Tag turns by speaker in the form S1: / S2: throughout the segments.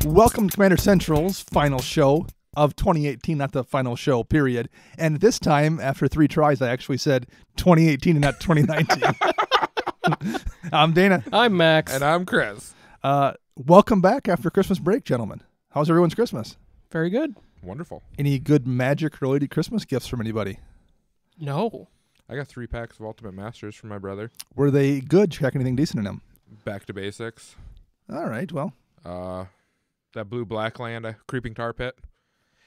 S1: Welcome to Commander Central's final show of 2018, not the final show, period. And this time, after 3 tries, I actually said 2018 and not 2019. I'm Dana.
S2: I'm Max.
S3: And I'm Chris.
S1: Welcome back after Christmas break, gentlemen. How's everyone's Christmas?
S2: Very good.
S3: Wonderful.
S1: Any good magic-related Christmas gifts from anybody?
S2: No.
S3: I got 3 packs of Ultimate Masters from my brother.
S1: Were they good? Check anything decent in them?
S3: Back to basics.
S1: All right, well.
S3: That blue black land, Creeping Tar Pit,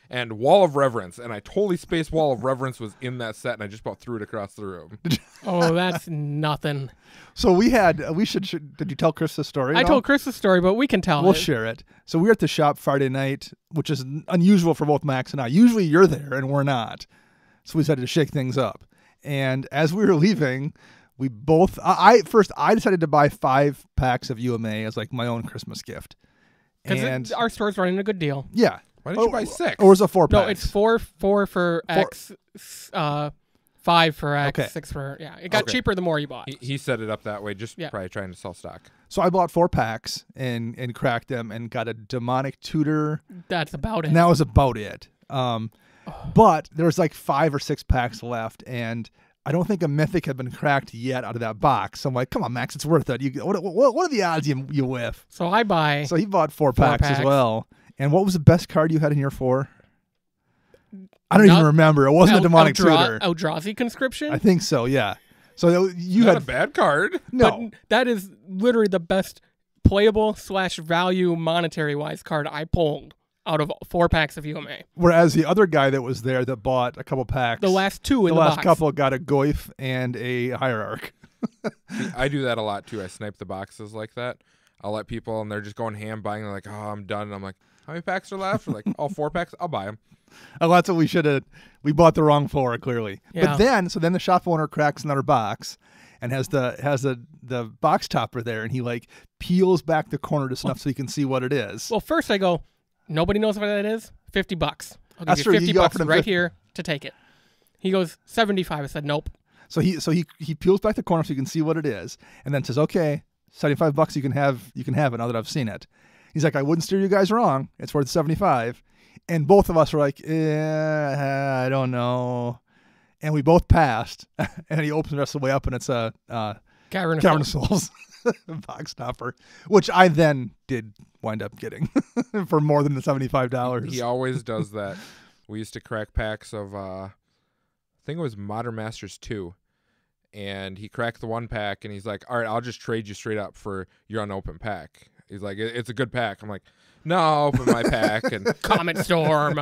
S3: and Wall of Reverence. And I totally spaced Wall of Reverence was in that set, and I just about threw it across the room.
S2: Oh, that's nothing.
S1: So did you tell Chris the story?
S2: I told Chris the story, but we can tell
S1: We'll
S2: it.
S1: share it. So we were at the shop Friday night, which is unusual for both Max and I. Usually you're there and we're not. So we decided to shake things up. And as we were leaving, we both, I decided to buy 5 packs of UMA as like my own Christmas gift.
S2: Because our store's running a good deal.
S1: Yeah.
S3: Why didn't you buy 6?
S1: Or was it 4 packs?
S2: No, it's four for X, 5 for X,
S1: Okay.
S2: 6 for, yeah. It got cheaper the more you bought.
S3: He set it up that way, just probably trying to sell stock.
S1: So I bought 4 packs and cracked them and got a demonic tutor.
S2: That's about it.
S1: And that was about it. But there was like 5 or 6 packs left, and I don't think a mythic had been cracked yet out of that box. So I'm like, come on, Max, it's worth it. What are the odds you whiff?
S2: So I buy.
S1: So he bought 4 packs as well. And what was the best card you had in your 4? I don't even remember. It wasn't a demonic tutor.
S2: Eldrazi Conscription?
S1: I think so, yeah. So you
S3: Not
S1: had
S3: a bad card.
S1: No.
S2: But that is literally the best playable / value monetary-wise card I pulled out of 4 packs of UMA.
S1: Whereas the other guy that was there that bought a couple packs.
S2: The last 2 in the
S1: last
S2: box.
S1: couple got a Goyf and a Hierarch.
S3: See, I do that a lot, too. I snipe the boxes like that. I'll let people, and they're just going ham buying. They're like, oh, I'm done. And I'm like, how many packs are left? They're like, oh, 4 packs? I'll buy them.
S1: Oh, that's what we should have. We bought the wrong 4, clearly.
S2: Yeah.
S1: But then the shop owner cracks another box and has the box topper there, and he like peels back the corner just enough so you can see what it is.
S2: Well, first I go, nobody knows what that is. $50. I'll
S1: That's
S2: give you
S1: true.
S2: 50
S1: You
S2: bucks
S1: offered him
S2: right
S1: 50.
S2: here to take it. He goes 75. I said nope.
S1: So he peels back the corner so you can see what it is, and then says, "Okay, $75 you can have it now that I've seen it." He's like, "I wouldn't steer you guys wrong. It's worth 75." And both of us were like, I don't know. And we both passed. And he opens the rest of the way up, and it's a
S2: Cavern
S1: Cavern
S2: of
S1: of Souls box topper, which I then did wind up getting for more than the $75.
S3: He always does that. We used to crack packs of, I think it was Modern Masters 2. And he cracked the 1 pack, and he's like, all right, I'll just trade you straight up for your unopened pack. He's like, it's a good pack. I'm like, no, I'll open my pack. And
S2: Comet Storm.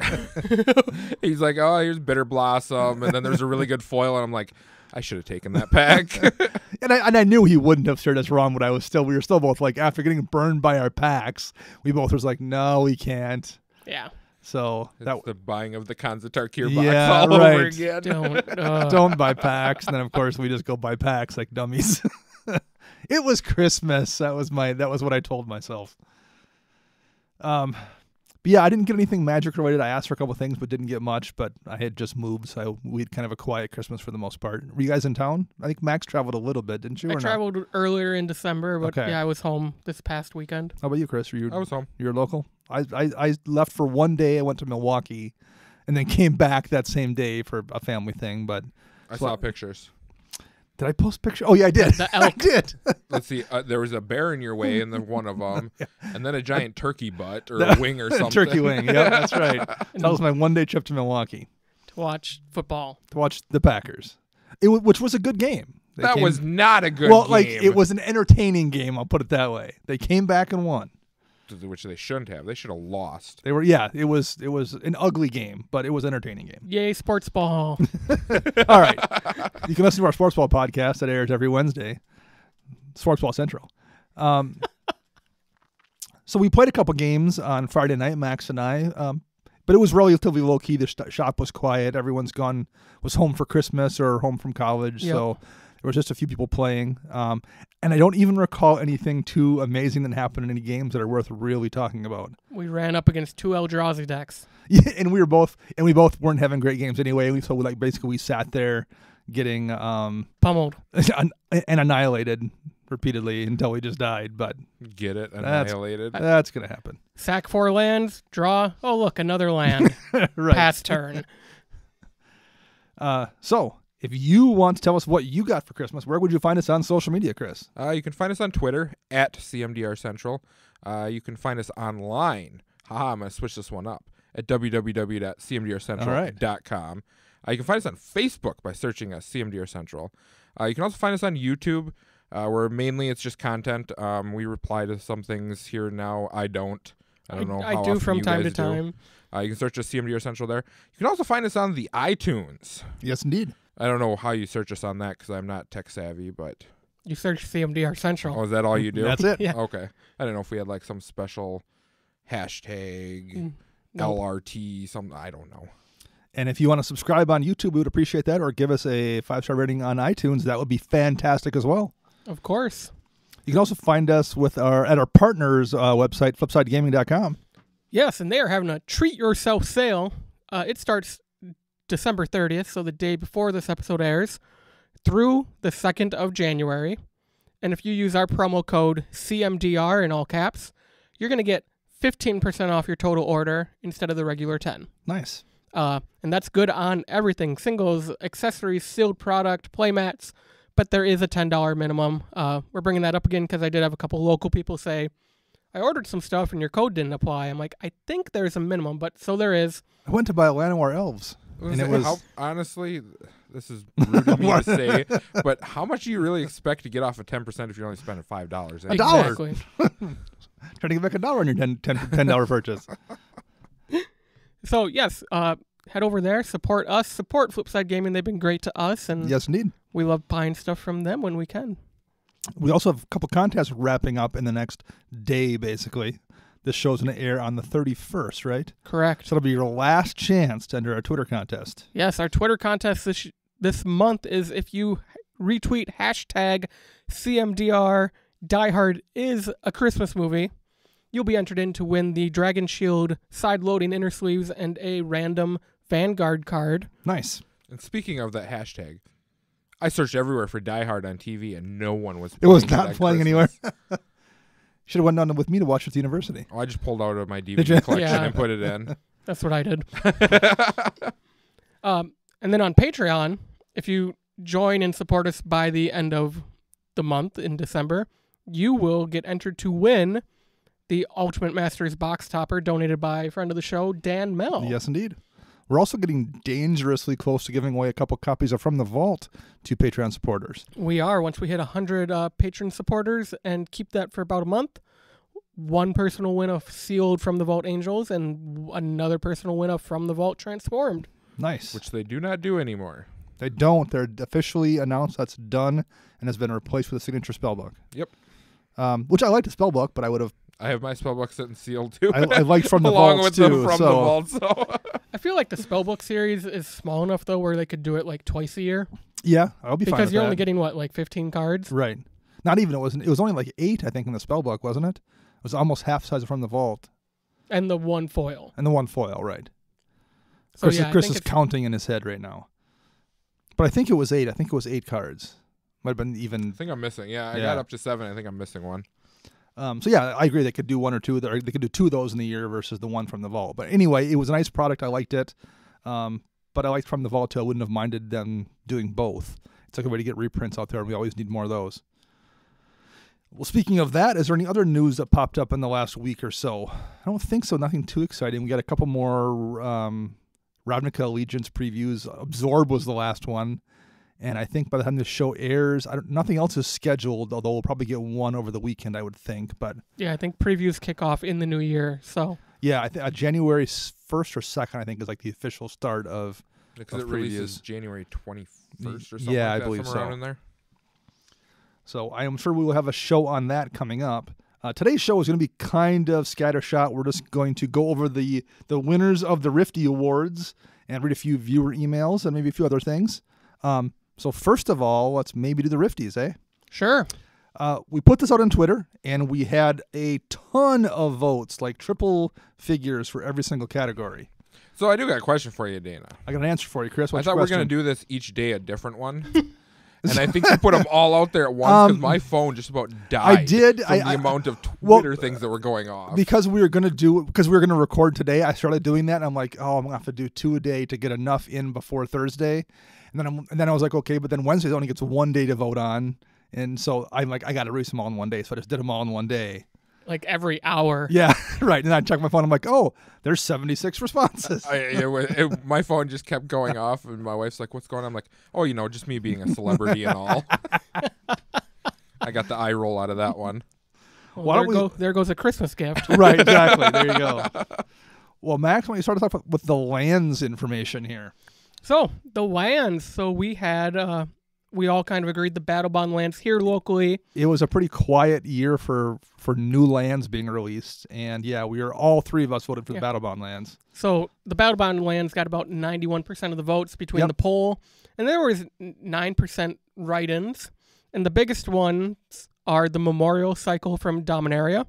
S3: he's like, oh, here's Bitter Blossom. And then there's a really good foil. And I'm like, I should have taken that pack.
S1: And I knew he wouldn't have steered us wrong, but we were still both like, after getting burned by our packs, we both was like, no, we can't.
S2: Yeah.
S1: So
S3: It's the buying of the Khans of Tarkir box
S1: Yeah,
S3: all
S1: right.
S3: over again.
S1: Don't buy packs. And then of course we just go buy packs like dummies. It was Christmas. That was what I told myself. But yeah, I didn't get anything magic related. I asked for a couple things, but didn't get much. But I had just moved, so we had kind of a quiet Christmas for the most part. Were you guys in town? I think Max traveled a little bit, didn't you?
S2: I
S1: or not?
S2: traveled earlier in December, but
S1: Okay.
S2: yeah, I was home this past weekend.
S1: How about you, Chris?
S3: I was home.
S1: You're local? I left for 1 day. I went to Milwaukee, and then came back that same day for a family thing. But
S3: I saw pictures.
S1: did I post pictures? Oh yeah, I did.
S2: The
S1: I
S2: elk.
S1: did.
S3: Let's see. There was a bear in your way in one of them, and then a giant turkey butt or a wing or something.
S1: Turkey wing. Yeah, that's right. That was my 1 day trip to Milwaukee
S2: To watch football.
S1: to watch the Packers, which was a good game.
S3: That was not a good
S1: well,
S3: game.
S1: like it was an entertaining game. I'll put it that way. They came back and won.
S3: Which they shouldn't have. They should have lost.
S1: They were It was an ugly game, but it was an entertaining game.
S2: Yay, sports ball.
S1: All right, you can listen to our Sports Ball podcast that airs every Wednesday, Sports Ball Central. So we played a couple games on Friday night, Max and I, but it was relatively low key. The shop was quiet. Everyone's was home for Christmas or home from college,
S2: Yep.
S1: so there was just a few people playing. And I don't even recall anything too amazing that happened in any games that are worth really talking about.
S2: We ran up against 2 Eldrazi decks.
S1: Yeah, and we both weren't having great games anyway. So we sat there getting
S2: Pummeled.
S1: and annihilated repeatedly until he just died, but
S3: Get it annihilated.
S1: that's going to happen.
S2: Sack 4 lands, draw. Oh, look, another land.
S1: Right.
S2: Pass turn.
S1: So, if you want to tell us what you got for Christmas, where would you find us on social media, Chris?
S3: You can find us on Twitter at CMDR Central. You can find us online. I'm going to switch this one up at www.cmdrcentral.com. You can find us on Facebook by searching us CMDR Central. You can also find us on YouTube, where mainly it's just content. We reply to some things here and now. I don't know how
S2: I do
S3: often
S2: from
S3: you
S2: time to
S3: guys do.
S2: time.
S3: You can search us CMDR Central there. You can also find us on the iTunes.
S1: Yes, indeed.
S3: I don't know how you search us on that because I'm not tech savvy, but
S2: You search CMDR Central.
S3: is that all you do?
S1: That's it.
S2: Yeah.
S3: Okay. I don't know if we had like some special hashtag
S2: Nope.
S3: LRT, something. I don't know.
S1: And if you want to subscribe on YouTube, we would appreciate that, or give us a 5-star rating on iTunes. That would be fantastic as well.
S2: Of course.
S1: You can also find us at our partners' website, flipsidegaming.com.
S2: Yes, and they are having a treat yourself sale. It starts December 30th, so the day before this episode airs, through the 2nd of January. And if you use our promo code CMDR in all caps, you're going to get 15% off your total order instead of the regular 10.
S1: Nice.
S2: And that's good on everything. Singles, accessories, sealed product, playmats, but there is a $10 minimum. We're bringing that up again because I did have a couple local people say, I ordered some stuff and your code didn't apply. I'm like, I think there's a minimum, but so there is.
S1: I went to buy Llanowar Elves. And it was
S3: honestly, this is rude of me to say, but how much do you really expect to get off of 10% if you're only spending $5?
S1: A dollar.
S2: Exactly.
S1: trying to get back $1 on your $10 purchase.
S2: So, yes, head over there, support us, support Flipside Gaming. They've been great to us, and
S1: Yes, indeed.
S2: we love buying stuff from them when we can.
S1: We also have a couple contests wrapping up in the next day, basically. This show's going to air on the 31st, right?
S2: Correct.
S1: So it'll be your last chance to enter our Twitter contest.
S2: Yes, our Twitter contest this month is if you retweet hashtag CMDR Die Hard is a Christmas movie, you'll be entered in to win the Dragon Shield side-loading inner sleeves and a random Vanguard card.
S1: Nice.
S3: And speaking of that hashtag, I searched everywhere for Die Hard on TV, and no one was.
S1: It was
S3: playing
S1: not
S3: at
S1: playing
S3: Christmas.
S1: anywhere. Should have went on with me to watch at the university.
S3: Oh, I just pulled out of my
S1: you?
S3: DVD collection
S2: Yeah.
S3: and put it in.
S2: That's what I did. And then on Patreon, if you join and support us by the end of the month in December, you will get entered to win the Ultimate Masters box topper donated by a friend of the show, Dan Mell.
S1: Yes, indeed. We're also getting dangerously close to giving away a couple copies of From the Vault to Patreon supporters.
S2: We are. Once we hit 100 patron supporters and keep that for about a month, one person will win a sealed From the Vault Angels and another person will win a From the Vault Transformed.
S1: Nice.
S3: Which they do not do anymore.
S1: They don't. They're officially announced that's done and has been replaced with a signature spellbook.
S3: Yep.
S1: Which I like the spellbook, but I would have.
S3: I have my spellbook sitting sealed too.
S1: I liked From the
S3: along
S1: Vaults
S3: with
S1: too.
S3: the From
S1: so
S3: the Vault. So
S2: I feel like the Spellbook series is small enough, though, where they could do it like twice a year.
S1: yeah, I'll be fine
S2: Because
S1: with
S2: you're
S1: that.
S2: only getting, what, like 15 cards?
S1: Right. Not even. It was only like 8, I think, in the spellbook, wasn't it? It was almost half size From the Vault
S2: And the one foil.
S1: and the one foil, right?
S2: So,
S1: Chris,
S2: yeah, I
S1: Chris
S2: think
S1: is
S2: it's-
S1: counting in his head right now. But I think it was 8. I think it was 8 cards. Might have been even.
S3: I think I'm missing. Yeah, I
S1: Yeah.
S3: got up to 7. I think I'm missing one.
S1: So yeah, I agree. They could do 1 or 2. Or they could do 2 of those in the year versus the one from the vault. But anyway, it was a nice product. I liked it. But I liked From the Vault too. I wouldn't have minded them doing both. It's like a way to get reprints out there, and we always need more of those. Well, speaking of that, is there any other news that popped up in the last week or so? I don't think so. Nothing too exciting. We got a couple more Ravnica Allegiance previews. Absorb was the last one. And I think by the time this show airs, nothing else is scheduled, although we'll probably get one over the weekend, I would think. But
S2: Yeah, I think previews kick off in the new year. So,
S1: yeah, I think January 1st or 2nd, I think, is like the official start of
S3: Because it
S1: Of
S3: releases
S1: previews.
S3: January 21st or something
S1: Yeah,
S3: like
S1: I
S3: that,
S1: believe
S3: somewhere
S1: so.
S3: around in there.
S1: So I am sure we will have a show on that coming up. Today's show is going to be kind of scattershot. We're just going to go over the winners of the Rifty Awards and read a few viewer emails and maybe a few other things. So first of all, let's maybe do the Rifties, eh?
S2: sure.
S1: We put this out on Twitter, and we had a ton of votes, like triple figures for every single category.
S3: So I do got a question for you, Dana.
S1: I got an answer for you, Chris.
S3: I
S1: What's
S3: thought
S1: your
S3: we were going
S1: question?
S3: to do this each day a different one. And I think you put them all out there at once because my phone just about died.
S1: I did.
S3: From the amount of Twitter things that were going off.
S1: Because we were gonna record today. I started doing that, and I'm like, oh, I'm gonna have to do 2 a day to get enough in before Thursday. And then I was like, okay, but then Wednesday only gets 1 day to vote on, and so I'm like, I got to release them all in 1 day. So I just did them all in 1 day.
S2: Like every hour.
S1: Yeah, right. And I checked my phone. I'm like, oh, there's 76 responses.
S3: My phone just kept going off, and my wife's like, "What's going on?" I'm like, "Oh, just me being a celebrity and all." I got the eye roll out of that one.
S2: Well, there goes a Christmas gift.
S1: Right, exactly. There you go. Well, Max, why don't you start us off with the lands information here?
S2: So the lands. So we had. We all kind of agreed the Battle Bond lands here locally.
S1: It was a pretty quiet year for new lands being released. And yeah, all three of us voted for the Battle Bond lands.
S2: So the Battle Bond lands got about 91% of the votes between the poll. And there was 9% write-ins. And the biggest ones are the Memorial Cycle from Dominaria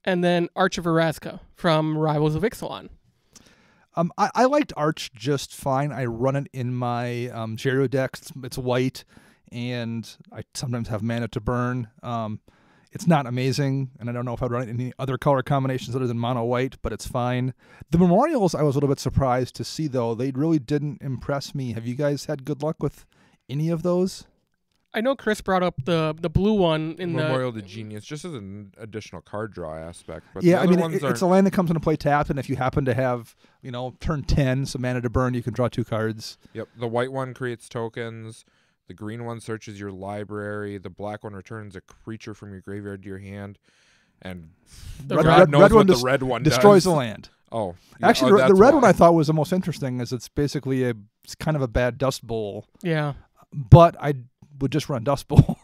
S2: and then Arch of Erasca from Rivals of Ixalan.
S1: I liked Arch just fine. I run it in my Gyro deck. It's white, and I sometimes have mana to burn. It's not amazing, and I don't know if I'd run it in any other color combinations other than mono white, but it's fine. The Memorials I was a little bit surprised to see, though. They really didn't impress me. Have you guys had good luck with any of those?
S2: I know Chris brought up the blue one in
S3: Memorial to Genius, just as an additional card draw aspect. But
S1: yeah, I mean, it's a land that comes into play tapped, and if you happen to have, turn 10, some mana to burn, you can draw 2 cards.
S3: Yep, the white one creates tokens. The green one searches your library. The black one returns a creature from your graveyard to your hand. And God knows what the red one
S1: destroys
S3: does.
S1: the land.
S3: Oh,
S1: yeah. Actually, the red one I thought was the most interesting, as it's basically it's kind of a bad Dust Bowl.
S2: Yeah.
S1: But I would just run Dust Bowl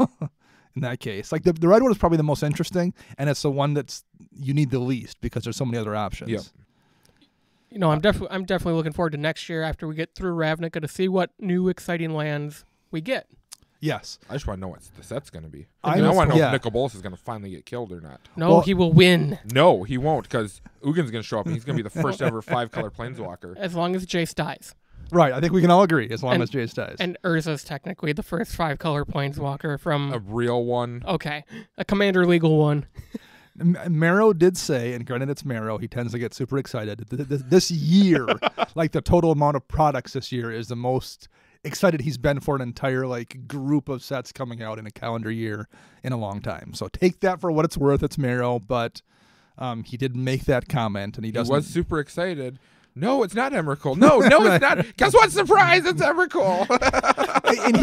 S1: in that case. Like the red one is probably the most interesting, and it's the one that's you need the least because there's so many other options.
S3: Yep.
S2: I'm definitely looking forward to next year after we get through Ravnica to see what new exciting lands we get.
S1: Yes.
S3: I just want to know what the set's going to be.
S1: I
S3: want to know if Nicol Bolas is going to finally get killed or not.
S2: No, he will win.
S3: No, he won't, because Ugin's going to show up, and he's going to be the first ever 5-color Planeswalker.
S2: As long as Jace dies.
S1: Right, I think we can all agree, as long as Jace dies.
S2: And Urza's technically the first 5-color Planeswalker from...
S3: A real one.
S2: Okay, a Commander legal one.
S1: Marrow did say, and granted it's Marrow, he tends to get super excited. This year, like the total amount of products this year is the most excited he's been for an entire group of sets coming out in a calendar year in a long time. So take that for what it's worth. It's Marrow, but he did make that comment, and he was
S3: super excited. No, it's not Emrakul. No, it's not. Guess what? Surprise! It's Emrakul.
S1: And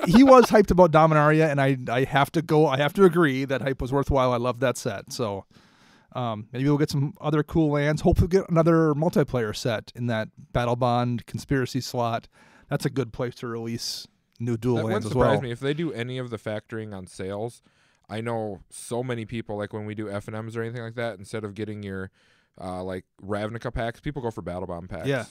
S1: he was hyped about Dominaria, and I have to agree that hype was worthwhile. I love that set. So maybe we'll get some other cool lands. Hopefully we'll get another multiplayer set in that Battle Bond Conspiracy slot. That's a good place to release new dual lands as well.
S3: That wouldn't surprise me if they do any of the factoring on sales. I know so many people, like when we do F&Ms or anything like that, instead of getting your Ravnica packs, people go for Battle Bomb packs.
S1: Yeah.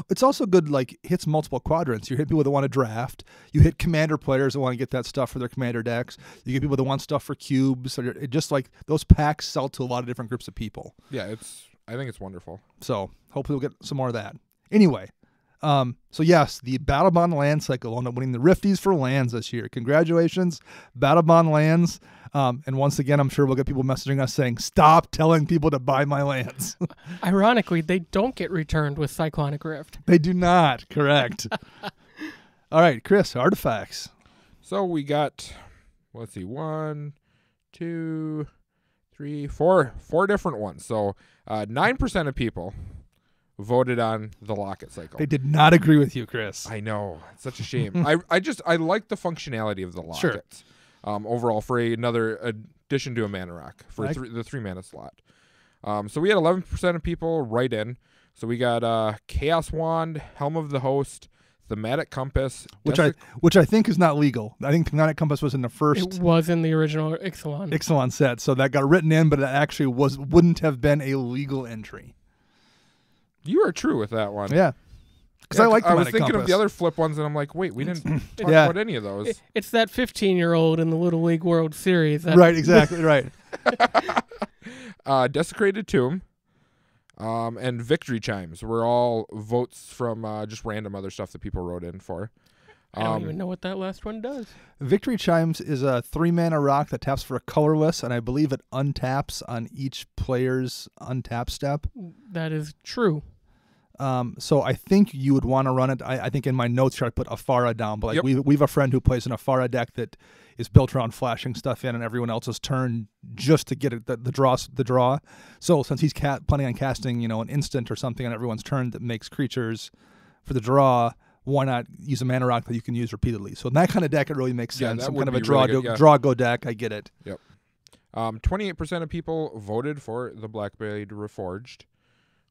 S1: It's also good, hits multiple quadrants. You hit people that want to draft. You hit commander players that want to get that stuff for their commander decks. You get people that want stuff for cubes. It just those packs sell to a lot of different groups of people.
S3: Yeah, I think it's wonderful.
S1: So hopefully we'll get some more of that. Anyway, so yes, the Battle Bond land cycle will end up winning the Rifties for lands this year. Congratulations, Battle Bond lands. And once again, I'm sure we'll get people messaging us saying, stop telling people to buy my lands.
S2: Ironically, they don't get returned with Cyclonic Rift.
S1: They do not, correct. All right, Chris, artifacts.
S3: So we got, let's see, 1, 2, 3, 4 different ones. So 9% of people voted on the Locket cycle.
S1: They did not agree with you, Chris.
S3: I know. It's such a shame. I like the functionality of the Lockets.
S1: Sure.
S3: Overall, for another addition to a mana rock for the 3-mana slot. So we had 11% of people write in. So we got Chaos Wand, Helm of the Host, Thematic Compass,
S1: which I think is not legal. I think Thematic Compass was in the first.
S2: It was in the original Ixalan
S1: set, so that got written in, but it actually wouldn't have been a legal entry.
S3: You are true with that one.
S1: Yeah. Because I
S3: was thinking of the other flip ones, and I'm like, wait, we didn't talk about any of those.
S2: It's that 15-year-old in the Little League World Series.
S1: Right, exactly, right.
S3: Desecrated Tomb, and Victory Chimes were all votes from just random other stuff that people wrote in for.
S2: I don't even know what that last one does.
S1: Victory Chimes is a 3-mana rock that taps for a colorless, and I believe it untaps on each player's untap step.
S2: That is true.
S1: So I think you would want to run it. I think in my notes here I put Afara down, but like we have a friend who plays an Afara deck that is built around flashing stuff in on everyone else's turn just to get it, the draw. So since he's planning on casting, an instant or something on everyone's turn that makes creatures for the draw, why not use a mana rock that you can use repeatedly? So in that kind of deck, it really makes sense. Some kind of a draw go deck. I get it.
S3: Yep. 28% of people voted for the Blackblade Reforged,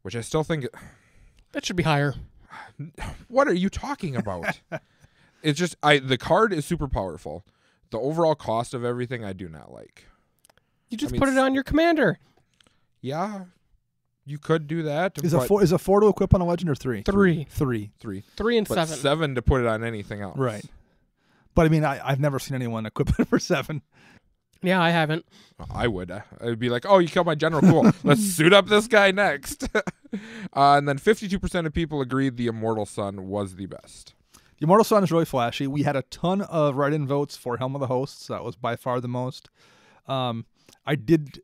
S3: which I still think
S2: that should be higher.
S3: What are you talking about? It's just the card is super powerful. The overall cost of everything I do not like.
S2: You just put it on your commander.
S3: Yeah. You could do that.
S1: Is a 4 to equip on a legend or 3?
S2: 3.
S1: 3
S2: and
S3: but
S2: 7.
S3: 7 to put it on anything else.
S1: Right. But I mean, I've never seen anyone equip it for 7.
S2: Yeah, I haven't.
S3: I would. I'd be like, oh, you killed my general. Cool. Let's suit up this guy next. And then 52% of people agreed the Immortal Sun was the best.
S1: The Immortal Sun is really flashy. We had a ton of write-in votes for Helm of the Hosts. That was by far the most. I did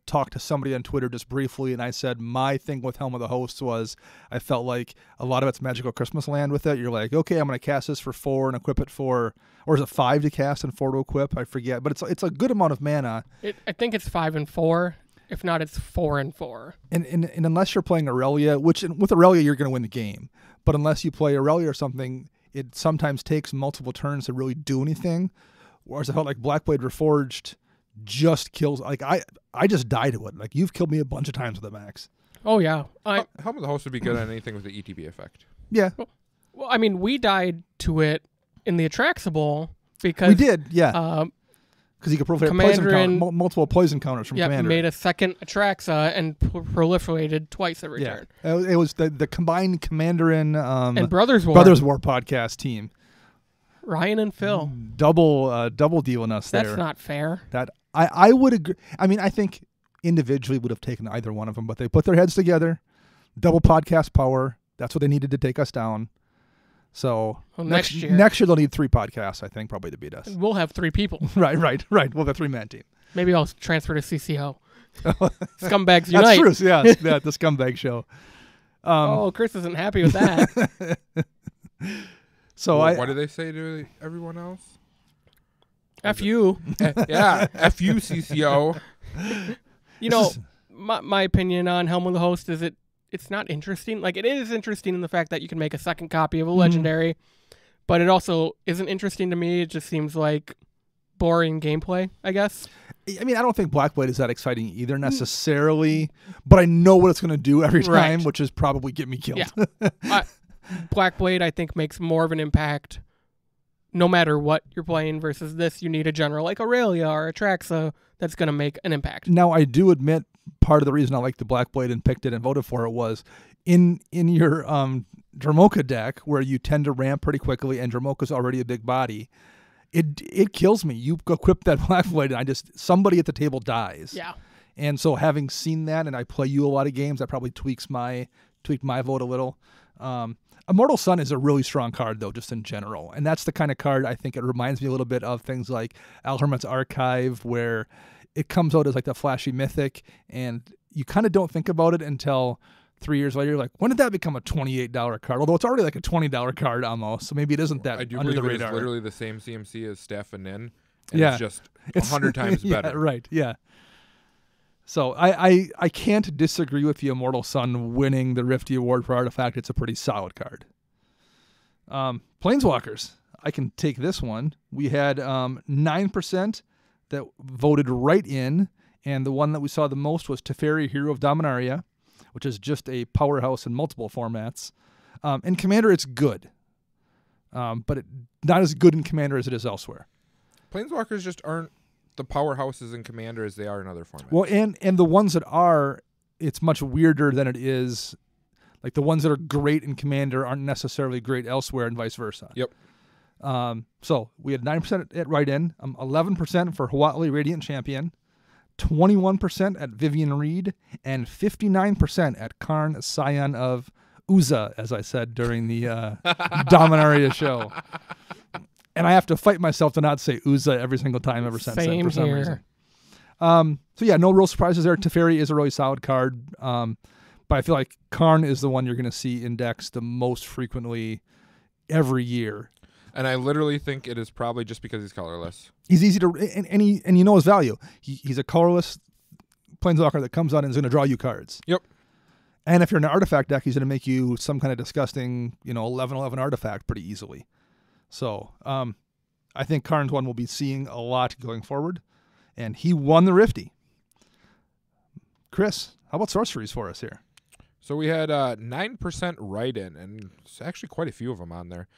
S1: talk to somebody on Twitter just briefly, and I said my thing with Helm of the Hosts was I felt like a lot of it's Magical Christmas Land with it. You're like, okay, I'm going to cast this for 4 and equip it for, or is it 5 to cast and 4 to equip? I forget, but it's a good amount of mana.
S2: I think it's 5 and 4. If not, it's 4 and 4.
S1: And unless you're playing Aurelia, which with Aurelia you're going to win the game, but unless you play Aurelia or something, it sometimes takes multiple turns to really do anything. Whereas I felt like Blackblade Reforged just kills. Like I just die to it. Like you've killed me a bunch of times with it, Max.
S2: Oh yeah,
S3: Helm of the Host would be good on anything with the ETB effect.
S1: Yeah.
S2: Well, I mean, we died to it in the Atraxable because
S1: we did. Yeah. Because you could proliferate multiple poison counters from Commander.
S2: Made a second Atraxa and proliferated twice every turn.
S1: It was the combined Commander and
S2: Brothers War
S1: podcast team.
S2: Ryan and Phil.
S1: Double dealing us there.
S2: That's not fair.
S1: That I would agree. I mean, I think individually would have taken either one of them, but they put their heads together. Double podcast power. That's what they needed to take us down. So
S2: next year
S1: they'll need 3 podcasts, I think, probably to beat us.
S2: We'll have 3 people.
S1: Right. We'll have a 3-man team.
S2: Maybe I'll transfer to CCO. Scumbags Unite.
S1: That's true. Yeah, the Scumbag Show.
S2: Chris isn't happy with that.
S1: So
S3: what do they say to everyone else?
S2: F you.
S3: Yeah, F you, CCO.
S2: My opinion on Helm of the Host is it's not interesting. Like, it is interesting in the fact that you can make a second copy of a legendary, but it also isn't interesting to me. It just seems like boring gameplay, I guess.
S1: I mean, I don't think Blackblade is that exciting either necessarily, but I know what it's going to do every time, which is probably get me killed.
S2: Yeah. Blackblade, I think, makes more of an impact no matter what you're playing versus this. You need a general like Aurelia or Atraxa that's going to make an impact.
S1: Now, I do admit part of the reason I liked the Blackblade and picked it and voted for it was in your Dromoka deck, where you tend to ramp pretty quickly and Dromoka's already a big body. It kills me. You equip that Blackblade and somebody at the table dies.
S2: Yeah.
S1: And so having seen that, and I play you a lot of games, that probably tweaked my vote a little. Immortal Sun is a really strong card, though, just in general. And that's the kind of card I think it reminds me a little bit of things like Alhermit's Archive, where it comes out as like the flashy mythic, and you kind of don't think about it until 3 years later. You're like, when did that become a $28 card? Although it's already like a $20 card almost, so maybe it isn't that under the radar.
S3: It's literally the same CMC as Staff and Nin, and it's just 100 times better.
S1: Right, yeah. So I can't disagree with the Immortal Sun winning the Rifty Award for Artifact. It's a pretty solid card. Planeswalkers. I can take this one. We had 9% that voted right in, and the one that we saw the most was Teferi, Hero of Dominaria, which is just a powerhouse in multiple formats. In Commander, it's good, but not as good in Commander as it is elsewhere.
S3: Planeswalkers just aren't the powerhouses in Commander as they are in other formats.
S1: Well, and the ones that are, it's much weirder than it is. Like the ones that are great in Commander aren't necessarily great elsewhere, and vice versa.
S3: Yep.
S1: So we had 9% at right-in, 11% for Huatli Radiant Champion, 21% at Vivian Reed, and 59% at Karn, Scion of Uza, as I said during the Dominaria show. And I have to fight myself to not say Uza every single time ever since then for some
S2: Same
S1: reason.
S2: here.
S1: So yeah, no real surprises there. Teferi is a really solid card. But I feel like Karn is the one you're going to see indexed the most frequently every year.
S3: And I literally think it is probably just because he's colorless.
S1: He's easy to, and you know his value. He's a colorless planeswalker that comes out and is going to draw you cards.
S3: Yep.
S1: And if you're in an artifact deck, he's going to make you some kind of disgusting, 11/11 artifact pretty easily. So I think Karn's one will be seeing a lot going forward. And he won the Rifty. Chris, how about sorceries for us here?
S3: So we had 9% write-in, and it's actually quite a few of them on there.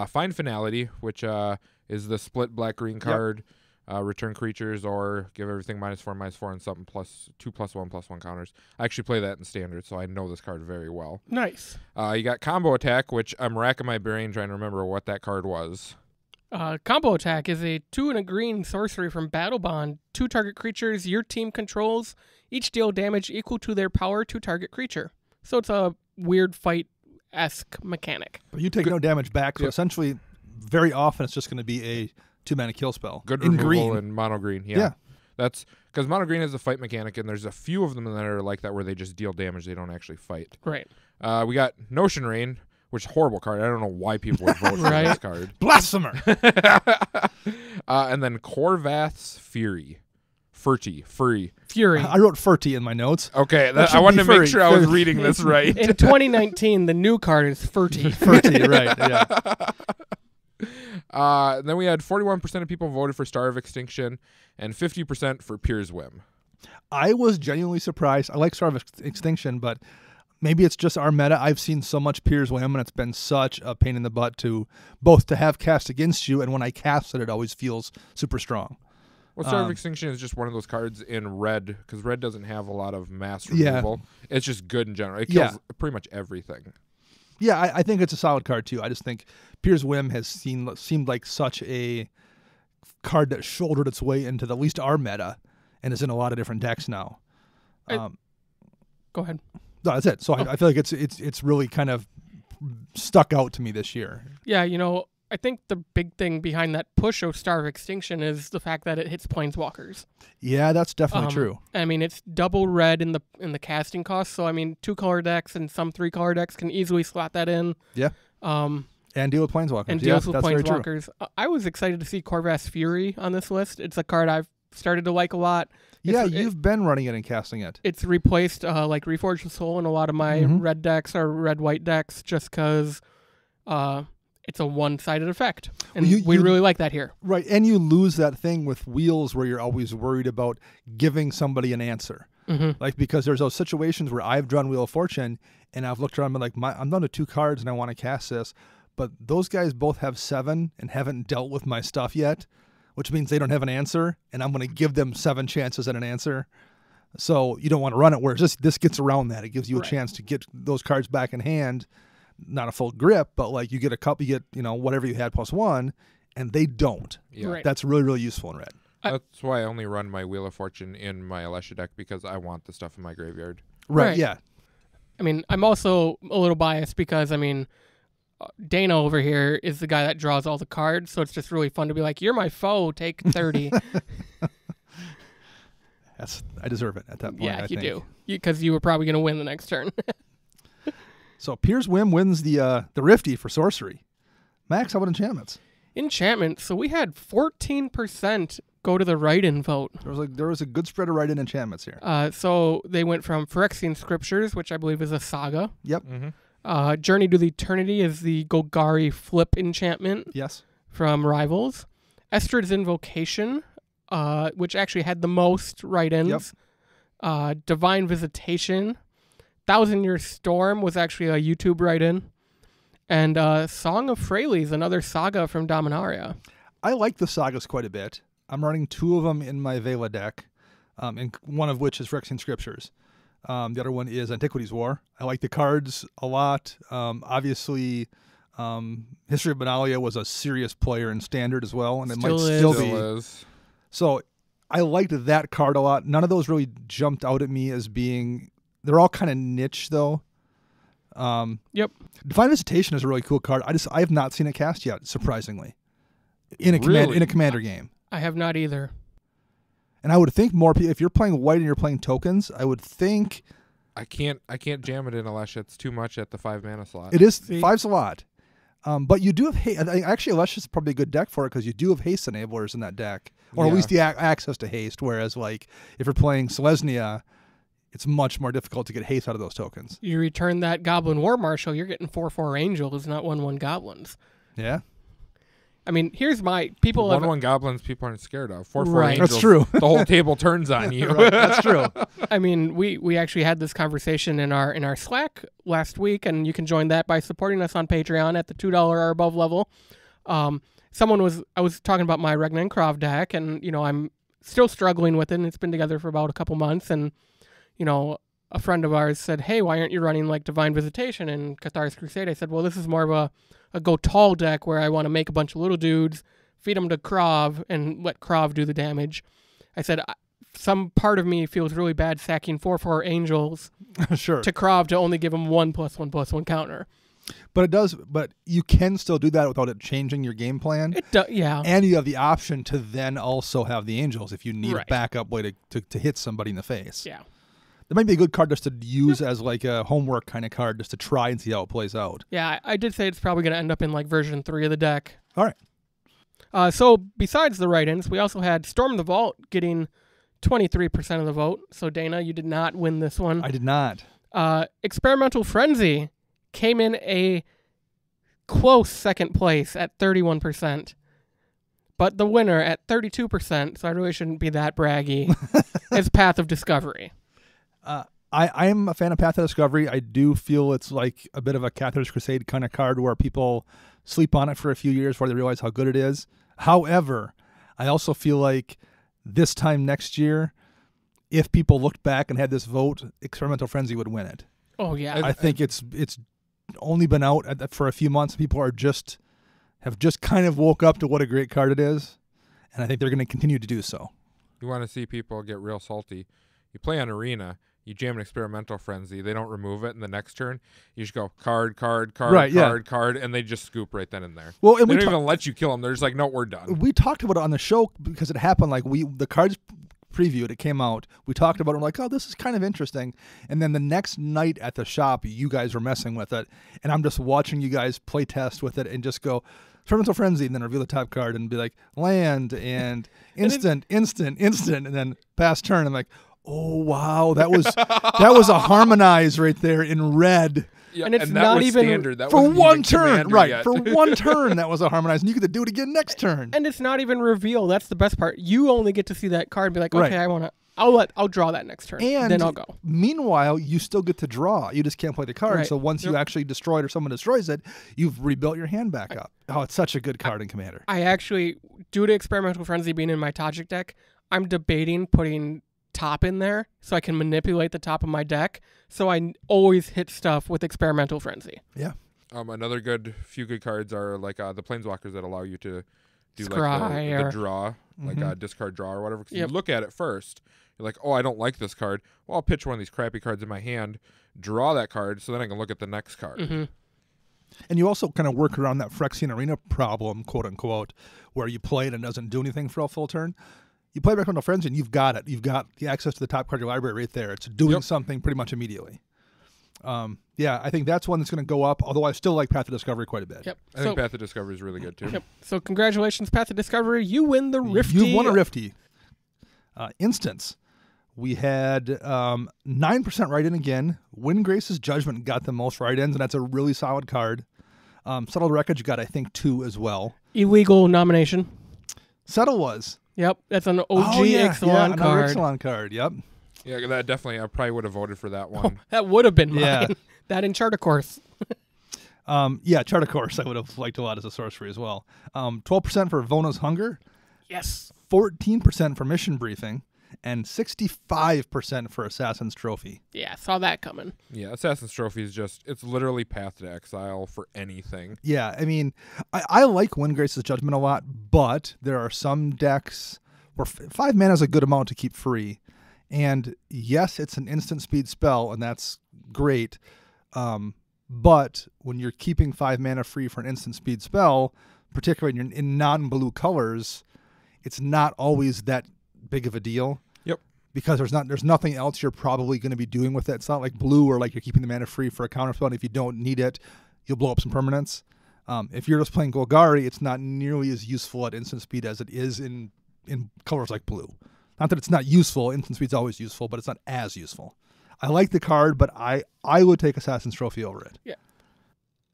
S3: Find Finality, which is the split black-green card. Return creatures or give everything -4/-4 and something plus 2+1/+1 counters. I actually play that in Standard, so I know this card very well.
S2: Nice.
S3: You got Combo Attack, which I'm racking my brain trying to remember what that card was.
S2: Combo Attack is a 2 and a green sorcery from Battle Bond. 2 target creatures your team controls each deal damage equal to their power to target creature. So it's a weird fight-esque mechanic.
S1: But you take no damage back, so
S3: Yep.
S1: essentially, very often it's just going to be a 2-mana kill spell.
S3: Good
S1: in
S3: removal
S1: green.
S3: in mono green.
S1: Yeah.
S3: That's because mono green has a fight mechanic, and there's a few of them that are like that where they just deal damage. They don't actually fight.
S2: Right.
S3: We got Notion Rain, which is a horrible card. I don't know why people would vote for
S2: Right.
S3: this card.
S1: Blasphemer!
S3: And then Korvath's Fury. Furry.
S2: Fury.
S1: I wrote Furty in my notes.
S3: Okay,
S1: That should
S3: I wanted
S1: be
S3: to make
S1: furry.
S3: sure I was reading this right.
S2: In 2019, the new card is Furty.
S1: Furty, right, yeah.
S3: Then we had 41% of people voted for Star of Extinction and 50% for Pier's Whim.
S1: I was genuinely surprised. I like Star of Extinction, but maybe it's just our meta. I've seen so much Pier's Whim, and it's been such a pain in the butt to both to have cast against you, and when I cast it, it always feels super strong.
S3: Well, Star of Extinction is just one of those cards in red, because red doesn't have a lot of mass
S1: Yeah.
S3: removal. It's just good in general. It kills pretty much everything.
S1: Yeah, I think it's a solid card, too. I just think Pier's Whim has seemed like such a card that shouldered its way into at least our meta, and is in a lot of different decks now.
S2: Go ahead.
S1: No, that's it. So I feel like it's really kind of stuck out to me this year.
S2: Yeah, I think the big thing behind that push of Star of Extinction is the fact that it hits planeswalkers.
S1: Yeah, that's definitely true.
S2: I mean, it's double red in the casting cost. So I mean, 2-color decks and some 3-color decks can easily slot that in.
S1: Yeah.
S2: And
S1: And deal with planeswalkers.
S2: deals with
S1: that's very true.
S2: planeswalkers. I was excited to see Korvath's Fury on this list. It's a card I've started to like a lot.
S1: Yeah, you've been running it and casting it.
S2: It's replaced like Reforged the Soul in a lot of my red decks or red-white decks just because it's a one-sided effect. And we really like that here.
S1: Right, and you lose that thing with wheels where you're always worried about giving somebody an answer.
S2: Mm-hmm.
S1: Like, because there's those situations where I've drawn Wheel of Fortune, and I've looked around and been like, I'm down to 2 cards and I want to cast this, but those guys both have 7 and haven't dealt with my stuff yet, which means they don't have an answer, and I'm going to give them 7 chances at an answer. So you don't want to run it where this gets around that. It gives you a chance to get those cards back in hand. Not a full grip, but like you get a couple, you get, whatever you had +1, and they don't.
S3: Yeah.
S2: Right.
S1: That's really, really useful in red.
S3: That's why I only run my Wheel of Fortune in my Alesha deck, because I want the stuff in my graveyard.
S2: Right.
S1: Yeah.
S2: I mean, I'm also a little biased because, I mean, Dana over here is the guy that draws all the cards, so it's just really fun to be like, you're my foe, take 30.
S1: I deserve it at that point.
S2: Yeah,
S1: I
S2: you
S1: think.
S2: do. Because you were probably going to win the next turn.
S1: So Pier's Whim wins the Rifty for sorcery. Max, how about enchantments?
S2: Enchantment. So we had 14% go to the write-in vote.
S1: There was a good spread of write-in enchantments here.
S2: So they went from Phyrexian Scriptures, which I believe is a saga.
S1: Yep.
S3: Mm-hmm.
S2: Journey to the Eternity is the Golgari flip enchantment
S1: Yes.
S2: from Rivals. Estrid's Invocation, which actually had the most write-ins. Divine Visitation. Thousand Year Storm was actually a YouTube write-in. And Song of Freyalise, another saga from Dominaria.
S1: I like the sagas quite a bit. I'm running 2 of them in my Vela deck, and one of which is Phyrexian Scriptures. The other one is Antiquities War. I like the cards a lot. Obviously, History of Benalia was a serious player in Standard as well, and it might still be.
S3: is.
S1: So I liked that card a lot. None of those really jumped out at me as being... They're all kind of niche, though.
S2: Yep.
S1: Divine Visitation is a really cool card. I have not seen it cast yet, surprisingly, in a commander game.
S2: I have not either.
S1: And I would think more people, if you're playing white and you're playing tokens, I would think
S3: I can't jam it in Alesha. It's too much at the 5 mana slot.
S1: it is.
S2: See?
S1: 5's a lot. But you do have haste. Actually, Alesha is probably a good deck for it because you do have haste enablers in that deck, or at least the access to haste. Whereas, like, if you're playing Selesnya, it's much more difficult to get haste out of those tokens.
S2: You return that Goblin War Marshal, you're getting 4/4 angels, not 1/1 goblins.
S1: Yeah,
S2: I mean, here's my people.
S3: 1/1 goblins people aren't scared of. 4/4
S2: Right.
S3: angels.
S1: That's true.
S3: The whole table turns on you.
S1: Right, that's true.
S2: I mean, we actually had this conversation in our Slack last week, and you can join that by supporting us on Patreon at the $2 or above level. I was talking about my Regna and Krav deck, and I'm still struggling with it, and it's been together for about a couple months, and a friend of ours said, "Hey, why aren't you running like Divine Visitation and Cathar's Crusade?" I said, "Well, this is more of a go tall deck where I want to make a bunch of little dudes, feed them to Krav, and let Krav do the damage." I said, some part of me feels really bad sacking 4/4 angels
S1: Sure.
S2: to Krav to only give him 1+1/+1 counter.
S1: But it does. But you can still do that without it changing your game plan.
S2: It does, yeah.
S1: And you have the option to then also have the angels if you need
S2: Right.
S1: a backup way to hit somebody in the face.
S2: Yeah.
S1: That might be a good card just to use as like a homework kind of card, just to try and see how it plays out.
S2: Yeah, I did say it's probably going to end up in like version 3 of the deck.
S1: All right.
S2: So besides the write-ins, we also had Storm the Vault getting 23% of the vote. So Dana, you did not win this one.
S1: I did not.
S2: Experimental Frenzy came in a close second place at 31%. But the winner at 32%, so I really shouldn't be that braggy, is Path of Discovery.
S1: I am a fan of Path of Discovery. I do feel it's like a bit of a Cathar's Crusade kind of card where people sleep on it for a few years before they realize how good it is. However, I also feel like this time next year, if people looked back and had this vote, Experimental Frenzy would win it.
S2: Oh, yeah.
S1: I think it's only been out for a few months. People have just kind of woke up to what a great card it is, and I think they're going to continue to do so.
S3: You want to see people get real salty. You play on Arena, you jam an Experimental Frenzy, they don't remove it in the next turn, you just go card,
S1: Right, yeah.
S3: card, and they just scoop right then and there.
S1: Well, and
S3: They
S1: we
S3: don't even let you kill them. They're just like, no, we're done.
S1: we talked about it on the show because it happened. Like the cards previewed, it came out. We talked about it. We're like, oh, this is kind of interesting. And then the next night at the shop, you guys were messing with it, and I'm just watching you guys play test with it and just go Experimental Frenzy, and then reveal the top card and be like land and instant, and then pass turn. I'm like, oh wow, that was a harmonize right there in red.
S3: Yeah,
S2: And it's
S3: that
S2: not
S3: was
S2: even
S3: standard. That
S1: For
S3: wasn't
S1: one
S3: even
S1: turn,
S3: Commander
S1: right?
S3: yet.
S1: For one turn, that was a harmonize, and you get to do it again next turn.
S2: And it's not even reveal. That's the best part. You only get to see that card and be like, okay,
S1: Right.
S2: I'll draw that next turn.
S1: And
S2: then I'll go.
S1: Meanwhile, you still get to draw. You just can't play the card.
S2: Right.
S1: So once you actually destroy it or someone destroys it, you've rebuilt your hand back up. Oh, it's such a good card in Commander.
S2: I actually, due to Experimental Frenzy being in my Tajik deck, I'm debating putting top in there so I can manipulate the top of my deck. So I always hit stuff with Experimental Frenzy.
S1: Yeah.
S3: Another few good cards are like the Planeswalkers that allow you to do
S2: Scry
S3: like the
S2: or-
S3: draw, like
S1: Mhm.
S3: discard draw or whatever. Because
S2: Yep.
S3: you look at it first, you're like, oh, I don't like this card. Well, I'll pitch one of these crappy cards in my hand, draw that card, so then I can look at the next card.
S2: Mm-hmm.
S1: And you also kind of work around that Phyrexian Arena problem, quote unquote, where you play it and it doesn't do anything for a full turn. You play Experimental Frenzy and you've got it. You've got the access to the top card of your library right there. It's doing
S3: Yep.
S1: something pretty much immediately. Yeah, I think that's one that's going to go up, although I still like Path of Discovery quite a bit.
S2: Yep.
S3: I think Path of Discovery is really good too.
S2: Yep. So congratulations, Path of Discovery. You win the Rifty.
S1: You've won a Rifty. Instance. We had 9% write-in again. Windgrace's Judgment got the most write-ins, and that's a really solid card. Settled Wreckage got, I think, 2 as well.
S2: Illegal nomination.
S1: Settle was.
S2: Yep. That's an OG
S1: Ixalan
S2: Ixalan card.
S1: Ixalan card, yep.
S3: Yeah, that definitely. I probably would have voted for that one.
S2: That would have been mine.
S1: Yeah.
S2: That in Charter Course.
S1: Yeah, Chart of Course I would have liked a lot as a sorcery as well. 12% for Vona's Hunger,
S2: Yes.
S1: 14% for Mission Briefing, and 65% for Assassin's Trophy.
S2: Yeah, saw that coming.
S3: Yeah, Assassin's Trophy is it's literally Path to Exile for anything.
S1: Yeah, I mean, I like Windgrace's Judgment a lot, but there are some decks where 5 mana is a good amount to keep free. And yes, it's an instant speed spell, and that's great. But when you're keeping 5 mana free for an instant speed spell, particularly in non-blue colors, it's not always that big of a deal.
S3: Yep.
S1: Because there's nothing else you're probably going to be doing with it. It's not like blue or like you're keeping the mana free for a counter spell. And if you don't need it, you'll blow up some permanents. If you're just playing Golgari, it's not nearly as useful at instant speed as it is in colors like blue. Not that it's not useful. Instant speed's always useful, but it's not as useful. I like the card, but I would take Assassin's Trophy over it.
S2: Yeah.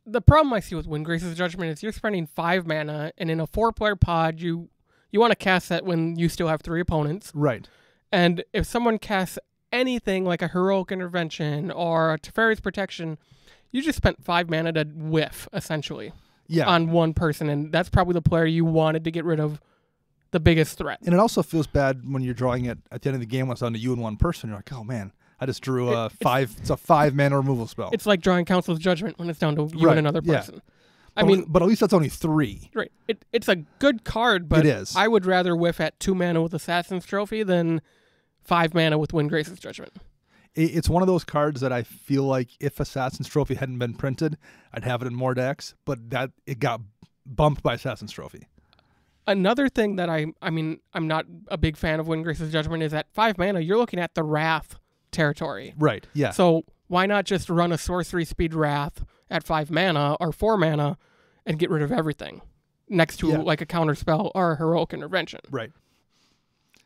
S2: The problem I see with Windgrace's Judgment is you're spending 5 mana, and in a 4-player pod, you want to cast that when you still have 3 opponents.
S1: Right.
S2: And if someone casts anything like a Heroic Intervention or a Teferi's Protection, you just spent 5 mana to whiff, essentially, on one person, and that's probably the player you wanted to get rid of the biggest threat.
S1: And it also feels bad when you're drawing it at the end of the game when it's down to you and one person. You're like, oh man, I just drew it's a 5 mana removal spell.
S2: It's like drawing Council's Judgment when it's down to you and another person.
S1: Yeah. But at least that's only 3.
S2: Right. It's a good card, but
S1: it is.
S2: I would rather whiff at 2 mana with Assassin's Trophy than 5 mana with Windgrace's Judgment.
S1: It's one of those cards that I feel like if Assassin's Trophy hadn't been printed, I'd have it in more decks, but that it got bumped by Assassin's Trophy.
S2: Another thing that I'm not a big fan of Windgrace's Judgment is at 5 mana, you're looking at the Wrath territory.
S1: Right, yeah.
S2: So why not just run a sorcery speed Wrath at 5 mana or 4 mana and get rid of everything next to like a counter spell or a Heroic Intervention?
S1: Right.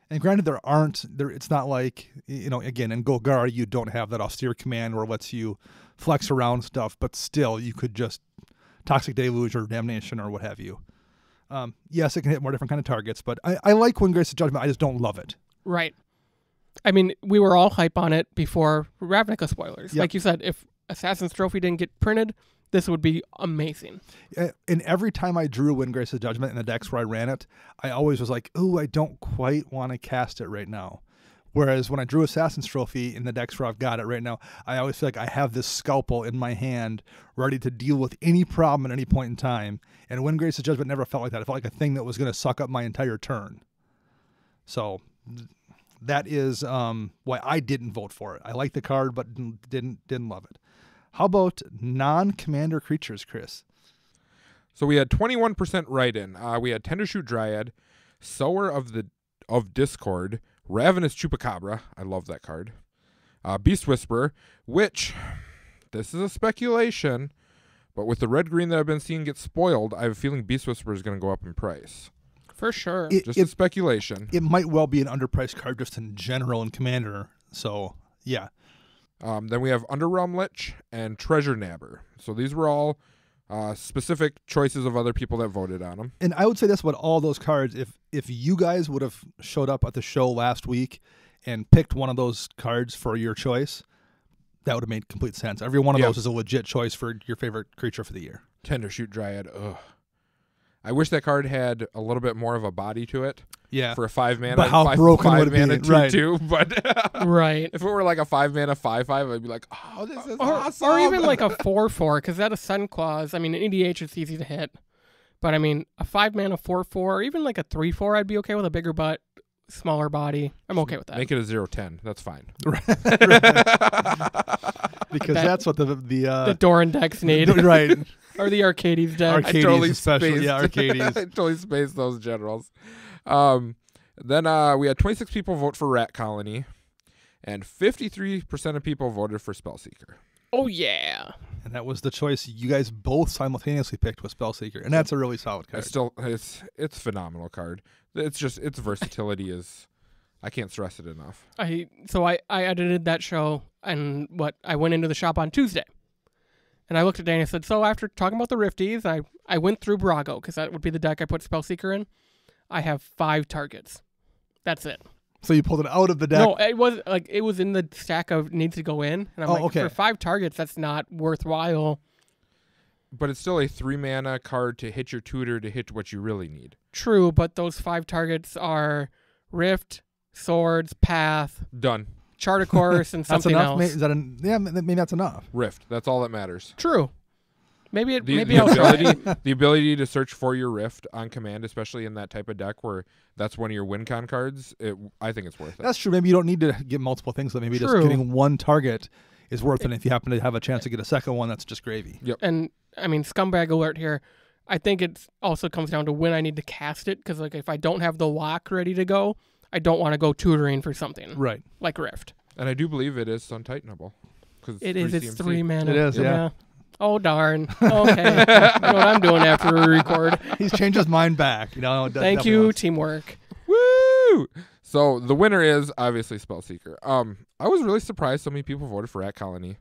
S1: And granted, it's not like, again, in Golgari, you don't have that austere command where it lets you flex around stuff, but still, you could just Toxic Deluge or Damnation or what have you. Yes, it can hit more different kind of targets, but I like Windgrace's Judgment. I just don't love it.
S2: Right. I mean, we were all hype on it before Ravnica spoilers. Yep. Like you said, if Assassin's Trophy didn't get printed, this would be amazing.
S1: And every time I drew Windgrace's Judgment in the decks where I ran it, I always was like, ooh, I don't quite want to cast it right now. Whereas when I drew Assassin's Trophy in the decks where I've got it right now, I always feel like I have this scalpel in my hand ready to deal with any problem at any point in time. And Windgrace's Judgment never felt like that. It felt like a thing that was going to suck up my entire turn. So that is why I didn't vote for it. I like the card, but didn't love it. How about non-commander creatures, Chris?
S3: So we had 21% write-in. We had Tendershoot Dryad, Sower of Discord, Ravenous Chupacabra. I love that card. Beast Whisperer, which, this is a speculation, but with the red-green that I've been seeing get spoiled, I have a feeling Beast Whisperer is going to go up in price.
S2: For sure.
S3: Just a speculation.
S1: It might well be an underpriced card just in general in Commander. So, yeah.
S3: Then we have Underrealm Lich and Treasure Nabber. So these were all specific choices of other people that voted on them.
S1: And I would say this about all those cards. If you guys would have showed up at the show last week and picked one of those cards for your choice, that would have made complete sense. Every one of those is a legit choice for your favorite creature for the year.
S3: Tendershoot Dryad. Ugh. I wish that card had a little bit more of a body to it.
S1: Yeah.
S3: For a 5 mana.
S1: But how broken would it be?
S3: 2/2, but
S2: right.
S3: If it were like a 5 mana 5/5, I'd be like, oh, this is awesome.
S2: Or even like a 4/4, because that a Sun Claws. I mean, in EDH it's easy to hit, but I mean a 5 mana 4/4, or even like a 3/4, I'd be okay with a bigger butt, smaller body. I'm okay with that.
S3: Make it a 0/10. That's fine.
S1: Because that's what the
S2: Doran decks need.
S1: Right.
S2: Or the Arcades deck.
S1: Arcades
S3: totally
S1: especially. Yeah, Arcades.
S3: I totally spaced those generals. Then we had 26 people vote for Rat Colony, and 53% of people voted for Spellseeker.
S2: Oh, yeah.
S1: And that was the choice you guys both simultaneously picked with Spellseeker, and that's a really solid card.
S3: It's a phenomenal card. It's just its versatility is, I can't stress it enough.
S2: I edited that show, and I went into the shop on Tuesday. And I looked at Danny and said, so after talking about the Rifties, I went through Brago, because that would be the deck I put Spellseeker in. I have 5 targets. That's it.
S1: So you pulled it out of the deck?
S2: No, it was in the stack of needs to go in. And I'm
S1: okay.
S2: For 5 targets, that's not worthwhile.
S3: But it's still a 3 mana card to hit your tutor to hit what you really need.
S2: True, but those 5 targets are Rift, Swords, Path.
S3: Done.
S2: Charter Course and something
S1: enough?
S2: else.
S1: Maybe that's enough.
S3: Rift. That's all that matters.
S2: True. Maybe
S3: the ability to search for your Rift on command, especially in that type of deck where that's one of your win con cards. I think it's worth it.
S1: That's true. Maybe you don't need to get multiple things. But maybe just getting one target is worth it. And if you happen to have a chance to get a second one, that's just gravy.
S2: And I mean, scumbag alert here. I think it also comes down to when I need to cast it, because like if I don't have the lock ready to go, I don't want to go tutoring for something
S1: Right.
S2: like Rift.
S3: And I do believe it is Sun Titanable.
S2: It is. It's
S3: CMC.
S2: 3 mana.
S1: It is, yeah.
S2: Oh darn. Okay. I know what I'm doing after we record.
S1: He's changed his mind back.
S2: Thank you, teamwork.
S3: Woo! So the winner is obviously Spellseeker. I was really surprised so many people voted for Rat Colony.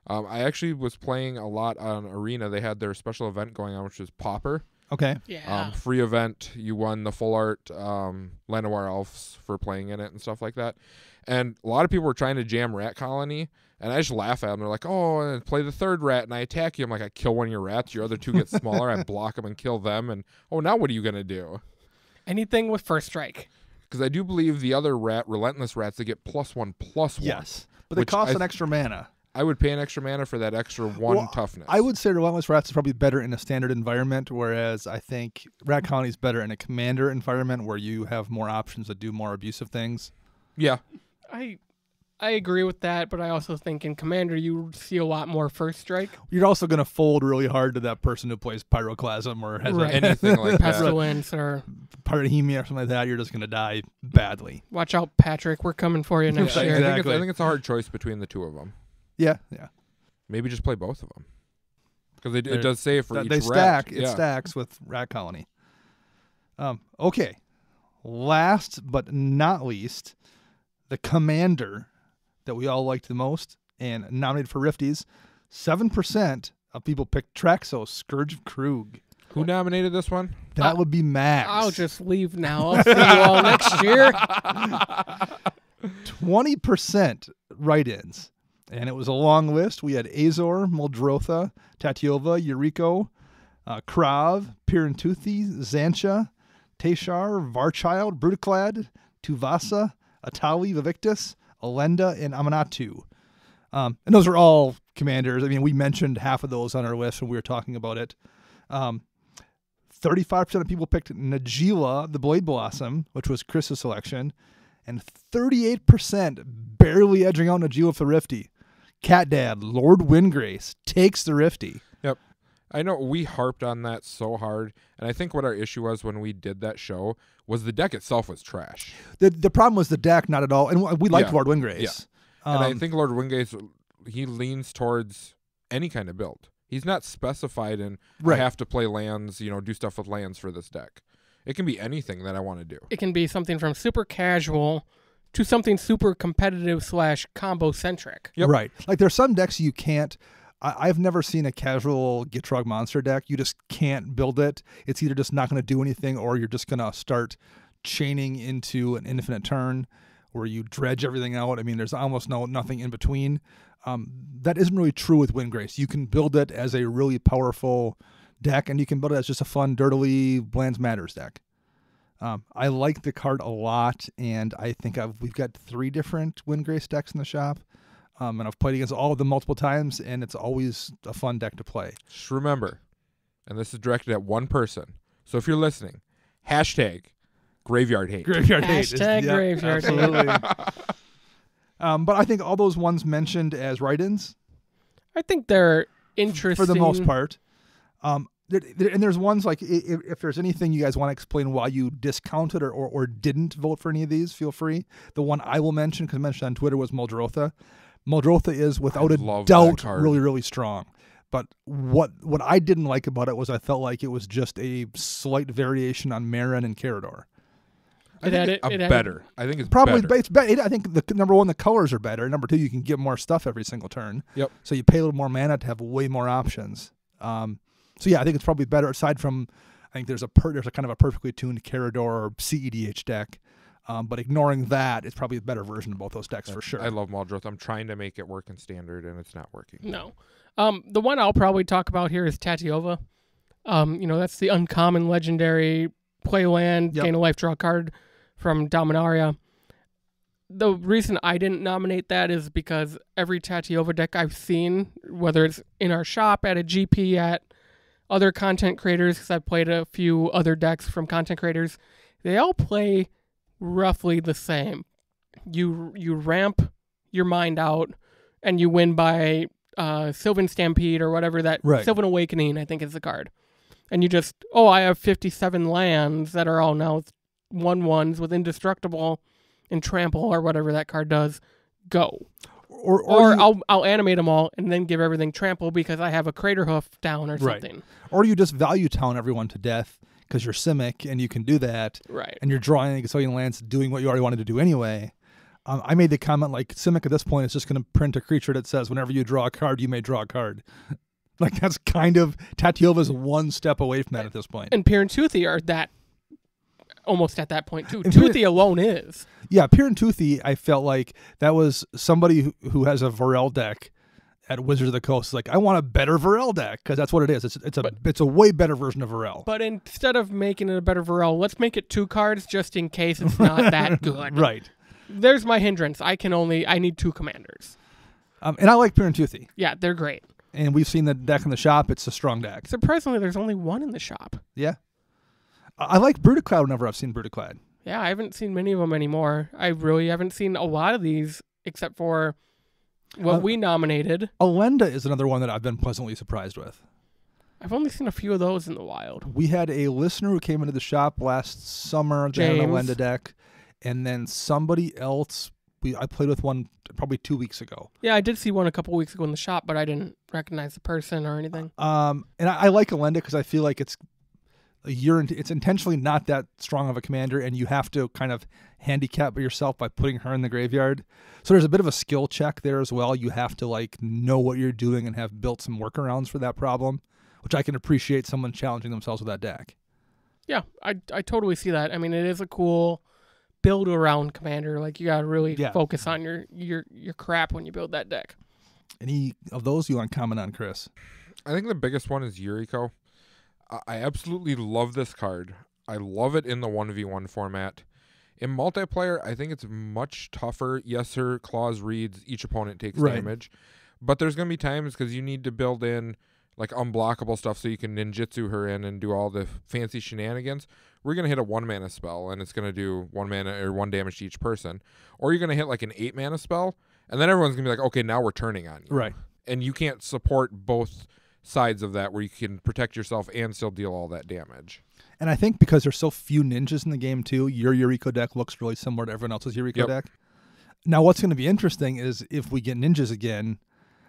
S3: I actually was playing a lot on Arena. They had their special event going on, which was Pauper.
S1: Okay.
S2: Yeah.
S3: Free event. You won the full art Llanowar Elves for playing in it and stuff like that. And a lot of people were trying to jam Rat Colony, and I just laugh at them. They're like, oh, and play the third rat, and I attack you. I'm like, I kill one of your rats. Your other two get smaller. I block them and kill them. And, oh, now what are you going to do?
S2: Anything with first strike.
S3: Because I do believe the other rat, Relentless Rats, they get +1/+1.
S1: Yes. But they
S3: Which
S1: cost an extra mana.
S3: I would pay an extra mana for that extra one
S1: Well,
S3: toughness.
S1: I would say Relentless Rats is probably better in a standard environment, whereas I think Rat Colony is better in a commander environment where you have more options to do more abusive things.
S3: Yeah.
S2: I agree with that, but I also think in Commander you see a lot more first strike.
S1: You're also going to fold really hard to that person who plays Pyroclasm or has
S2: Right.
S3: Anything like that.
S2: Pestilence or
S1: Pyrohemia or something like that. You're just going to die badly.
S2: watch out, Patrick. We're coming for you next
S1: Yeah,
S2: year.
S1: exactly.
S3: I think it's a hard choice between the two of them.
S1: Yeah.
S3: Maybe just play both of them. Because it
S1: They're-
S3: does say for each
S1: They
S3: rat.
S1: stack. It
S3: Yeah.
S1: stacks with Rat Colony. Okay. Last but not least, the commander that we all liked the most and nominated for Rifties. 7% of people picked Traxos, Scourge of Krug.
S3: Who nominated this one?
S1: That would be Max.
S2: I'll just leave now. I'll see you all next year.
S1: 20% write-ins. And it was a long list. We had Azor, Muldrotha, Tatyova, Yuriko, Krav, Pirantuthi, Zancha, Teshar, Varchild, Brutaclad, Tuvasa, Atali, Vivictus, Alenda, and Amanatu. And those are all commanders. I mean, we mentioned half of those on our list when we were talking about it. 35% of people picked Najila, the Blade Blossom, which was Chris's selection, and 38% barely edging out Najila for the Rifty. Cat Dad, Lord Windgrace, takes the Rifty.
S3: Yep. I know we harped on that so hard, and I think what our issue was when we did that show was the deck itself was trash.
S1: The problem was the deck, not at all. And we liked
S3: Yeah.
S1: Lord Windgrace.
S3: Yeah. And I think Lord Wingate, he leans towards any kind of build. He's not specified in,
S1: Right.
S3: I have to play lands, do stuff with lands for this deck. It can be anything that I want to do.
S2: It can be something from super casual to something super competitive / combo centric.
S3: Yep.
S1: Right. Like there's some decks you can't. I've never seen a casual Gitrog monster deck. You just can't build it. It's either just not going to do anything, or you're just going to start chaining into an infinite turn where you dredge everything out. I mean, there's almost nothing in between. That isn't really true with Windgrace. You can build it as a really powerful deck, and you can build it as just a fun, dirtily Lands Matters deck. I like the card a lot, and I think we've got 3 different Windgrace decks in the shop. And I've played against all of them multiple times, and it's always a fun deck to play.
S3: Just remember, and this is directed at one person. So if you're listening, hashtag Graveyard Hate.
S1: Graveyard Hate.
S2: Hashtag Graveyard Hate.
S1: Absolutely. But I think all those ones mentioned as write-ins,
S2: I think they're interesting
S1: for the most part. And there's ones like, if there's anything you guys want to explain why you discounted or didn't vote for any of these, feel free. The one I will mention, because I mentioned on Twitter, was Muldrotha. Muldrotha is without a
S3: love
S1: doubt
S3: that card.
S1: really, really strong. But what I didn't like about it was I felt like it was just a slight variation on Marin and Carador.
S3: I think it's better. I think it's
S1: Probably,
S3: better.
S1: it's better. I think number one, the colors are better. Number two, you can get more stuff every single turn.
S3: Yep.
S1: So you pay a little more mana to have way more options. So yeah, I think it's probably better. Aside from, I think there's a kind of a perfectly tuned Carador or CEDH deck. But ignoring that, it's probably a better version of both those decks for sure.
S3: I love Muldrotha. I'm trying to make it work in standard, and it's not working.
S2: No. The one I'll probably talk about here is Tatyova. That's the uncommon legendary play land,
S1: Yep.
S2: gain a life, draw a card from Dominaria. The reason I didn't nominate that is because every Tatyova deck I've seen, whether it's in our shop, at a GP, at other content creators, because I've played a few other decks from content creators, they all play roughly the same. You ramp your mind out, and you win by Sylvan Stampede or whatever that
S1: Right.
S2: Sylvan Awakening, I think is the card. And you just, I have 57 lands that are all now 1/1s with Indestructible and Trample or whatever that card does. Go. Or I'll animate them all and then give everything Trample because I have a Crater Hoof down or
S1: Right.
S2: something.
S1: Or you just value town everyone to death because you're Simic and you can do that.
S2: Right.
S1: And you're drawing a gazillion lands doing what you already wanted to do anyway. I made the comment like Simic at this point is just going to print a creature that says whenever you draw a card, you may draw a card. Like that's kind of Tatiova's one step away from that at this point.
S2: And Piran Toothy are that almost at that point too.
S1: And
S2: Toothy alone is.
S1: Yeah, Piran Toothy, I felt like that was somebody who has a Varel deck at Wizards of the Coast. Like, I want a better Varel deck because that's what it is. It's a way better version of Varel.
S2: But instead of making it a better Varel, let's make it 2 cards just in case it's not that good.
S1: Right.
S2: There's my hindrance. I need 2 commanders.
S1: And I like Piran Toothy.
S2: Yeah, they're great.
S1: And we've seen the deck in the shop. It's a strong deck.
S2: Surprisingly, there's only 1 in the shop.
S1: Yeah. I like Brutaclad whenever I've seen Brutaclad.
S2: Yeah, I haven't seen many of them anymore. I really haven't seen a lot of these except for what we nominated.
S1: Alenda is another one that I've been pleasantly surprised with.
S2: I've only seen a few of those in the wild.
S1: We had a listener who came into the shop last summer that had an Alenda deck, and then somebody else. I played with one probably 2 weeks ago.
S2: Yeah, I did see one a couple weeks ago in the shop, but I didn't recognize the person or anything.
S1: And I like Alenda because I feel like it's intentionally not that strong of a commander, and you have to kind of handicap yourself by putting her in the graveyard. So there's a bit of a skill check there as well. You have to like know what you're doing and have built some workarounds for that problem, which I can appreciate someone challenging themselves with that deck.
S2: Yeah, I totally see that. I mean, it is a cool build around commander. Like you gotta really focus on your crap when you build that deck.
S1: Any of those you want to comment on, Chris?
S3: I think the biggest one is Yuriko. I absolutely love this card. I love it in the 1v1 format. In multiplayer, I think it's much tougher. Yes, her claws reads, each opponent takes damage. But there's going to be times because you need to build in like unblockable stuff so you can ninjutsu her in and do all the fancy shenanigans. We're going to hit a 1-mana spell, and it's going to do 1 mana or 1 damage to each person. Or you're going to hit like an 8-mana spell, and then everyone's going to be like, okay, now we're turning on you.
S1: Right.
S3: And you can't support both sides of that where you can protect yourself and still deal all that damage.
S1: And I think because there's so few ninjas in the game too, your Yuriko deck looks really similar to everyone else's Yuriko deck. Now what's going to be interesting is if we get ninjas again,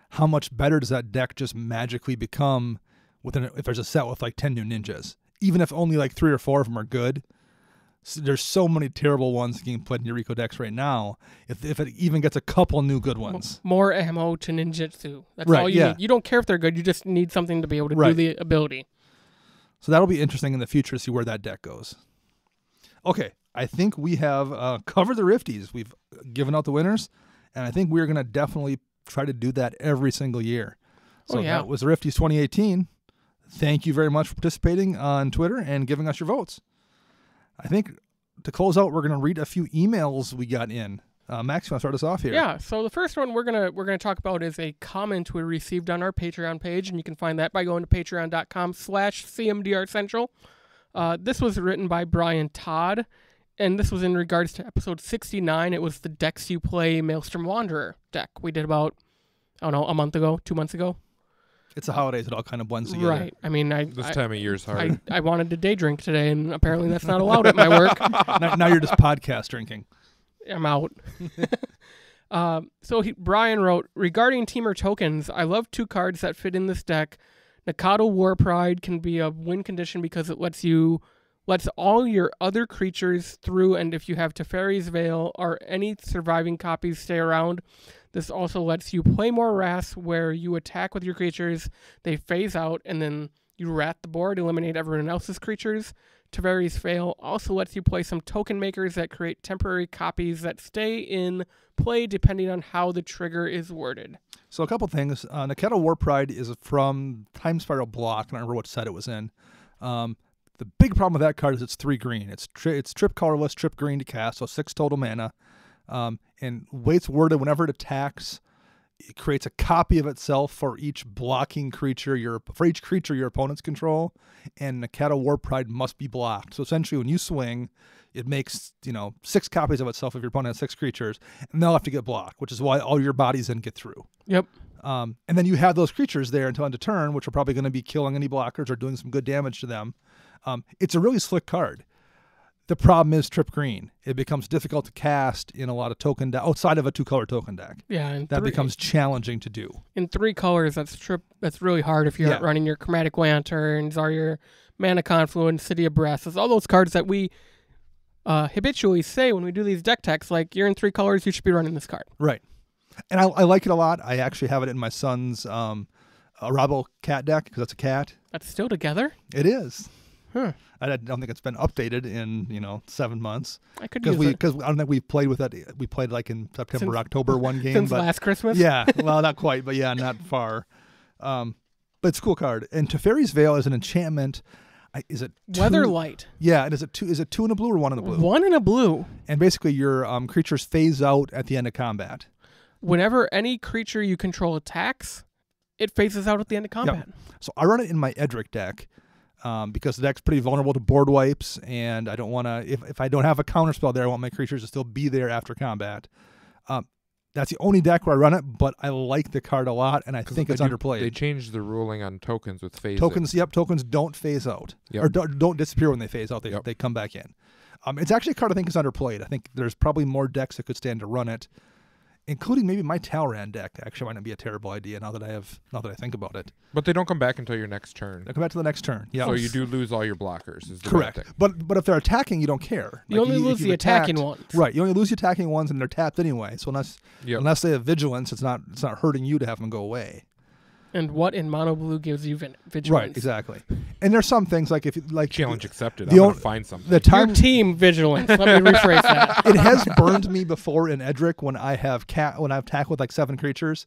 S1: how much better does that deck just magically become if there's a set with like 10 new ninjas? Even if only like 3 or 4 of them are good. So there's so many terrible ones getting played in Yuriko decks right now. If it even gets a couple new good ones.
S2: More ammo to ninjutsu. That's all you need. You don't care if they're good. You just need something to be able to do the ability.
S1: So that'll be interesting in the future to see where that deck goes. Okay, I think we have covered the Rifties. We've given out the winners, and I think we're going to definitely try to do that every single year. So that was the Rifties 2018. Thank you very much for participating on Twitter and giving us your votes. I think to close out, we're going to read a few emails we got in. Max, you want to start us off here?
S2: Yeah. So the first one we're gonna talk about is a comment we received on our Patreon page, and you can find that by going to patreon.com/CMDRCentral. This was written by Brian Todd, and this was in regards to episode 69. It was the decks you play Maelstrom Wanderer deck we did about, I don't know, 2 months ago.
S1: It's the holidays. It all kind of blends together.
S2: Right. I mean,
S3: this time of year is hard.
S2: I wanted to day drink today, and apparently that's not allowed at my work.
S1: Now you're just podcast drinking.
S2: I'm out. Brian wrote, regarding Temur tokens, I love 2 cards that fit in this deck. Nikado War Pride can be a win condition because it lets all your other creatures through, and if you have Teferi's Veil or any surviving copies stay around. This also lets you play more Wraths where you attack with your creatures, they phase out, and then you rat the board, eliminate everyone else's creatures. Teferi's Veil also lets you play some token makers that create temporary copies that stay in play depending on how the trigger is worded.
S1: So a couple things. Nikado War Pride is from Time Spiral Block. I don't remember what set it was in. The big problem with that card is it's 3 green. It's trip colorless, trip green to cast, so 6 total mana. And way it's worded, whenever it attacks, it creates a copy of itself for each blocking creature for each creature your opponents control, and Nakato War Pride must be blocked. So essentially, when you swing, it makes 6 copies of itself if your opponent has 6 creatures, and they'll have to get blocked, which is why all your bodies then get through.
S2: Yep.
S1: And then you have those creatures there until end of turn, which are probably going to be killing any blockers or doing some good damage to them. It's a really slick card. The problem is trip green. It becomes difficult to cast in a lot of token outside of a 2-color token deck.
S2: Yeah, and
S1: That becomes challenging to do.
S2: in 3 colors. That's really hard if you're running your Chromatic Lanterns or your Mana Confluence, City of Breath. It's all those cards that we habitually say when we do these deck techs, like, you're in 3 colors, you should be running this card.
S1: Right. And I like it a lot. I actually have it in my son's Arabo cat deck because it's a cat.
S2: That's still together?
S1: It is.
S2: Huh.
S1: I don't think it's been updated in 7 months.
S2: I could use it.
S1: Because I don't think we've played with it. We played like in September, October one game.
S2: Since
S1: but
S2: last Christmas?
S1: Yeah, well, not quite, but yeah, not far. But it's a cool card. And Teferi's Veil is an enchantment. Is it 2?
S2: Weatherlight.
S1: Yeah, and is it 2 in a blue or 1 in a blue?
S2: 1 in a blue.
S1: And basically, your creatures phase out at the end of combat.
S2: Whenever any creature you control attacks, it phases out at the end of combat.
S1: Yep. So I run it in my Edric deck. Because the deck's pretty vulnerable to board wipes, and I don't want to. If I don't have a counterspell there, I want my creatures to still be there after combat. That's the only deck where I run it, but I like the card a lot, and I think it's underplayed.
S3: They changed the ruling on tokens with phase.
S1: Tokens don't phase out or don't disappear when they phase out. They come back in. It's actually a card I think is underplayed. I think there's probably more decks that could stand to run it, including maybe my Talrand deck. Actually, might not be a terrible idea now that I think about it.
S3: But they don't come back until your next turn.
S1: They come back to the next turn. Yeah.
S3: So you do lose all your blockers. Is the
S1: correct.
S3: bad thing.
S1: But if they're attacking, you don't care.
S2: You only lose the attacking ones.
S1: Right. You only lose the attacking ones, and they're tapped anyway. So unless they have vigilance, it's not hurting you to have them go away.
S2: And what in mono blue gives you vigilance?
S1: Right. Exactly. And there's some things like
S3: challenge accepted. I'm gonna find something.
S2: Your team vigilance. Let me rephrase that.
S1: It has burned me before in Edric when I've attacked with like 7 creatures,